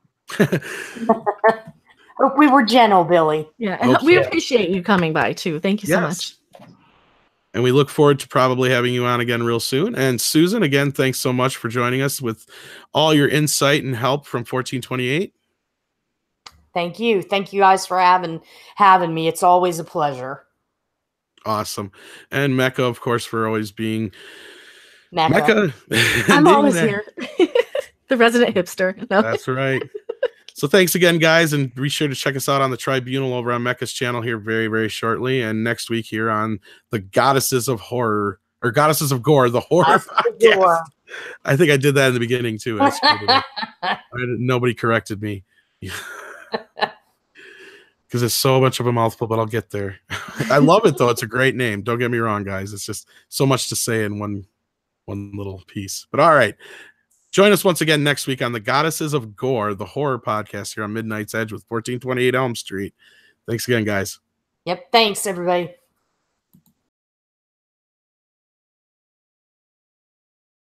Hope we were gentle, Billy. Yeah, and we appreciate you coming by too. Thank you so much. And we look forward to probably having you on again real soon. And Susan, again, thanks so much for joining us with all your insight and help from 1428. Thank you. Thank you guys for having me. It's always a pleasure. Awesome. And Mecca, of course, for always being Mecca. I'm always here. The resident hipster. No. That's right. So thanks again, guys, and be sure to check us out on the Tribunal over on Mecca's channel here very, very shortly, and next week here on the Goddesses of Horror, or Goddesses of Gore, the horror podcast. I think I did that in the beginning too. Nobody corrected me because it's so much of a mouthful, but I'll get there. I love it though. It's a great name. Don't get me wrong, guys. It's just so much to say in one little piece. But all right. Join us once again next week on the Goddesses of Gore, the horror podcast here on Midnight's Edge with 1428 Elm Street. Thanks again, guys. Yep. Thanks, everybody.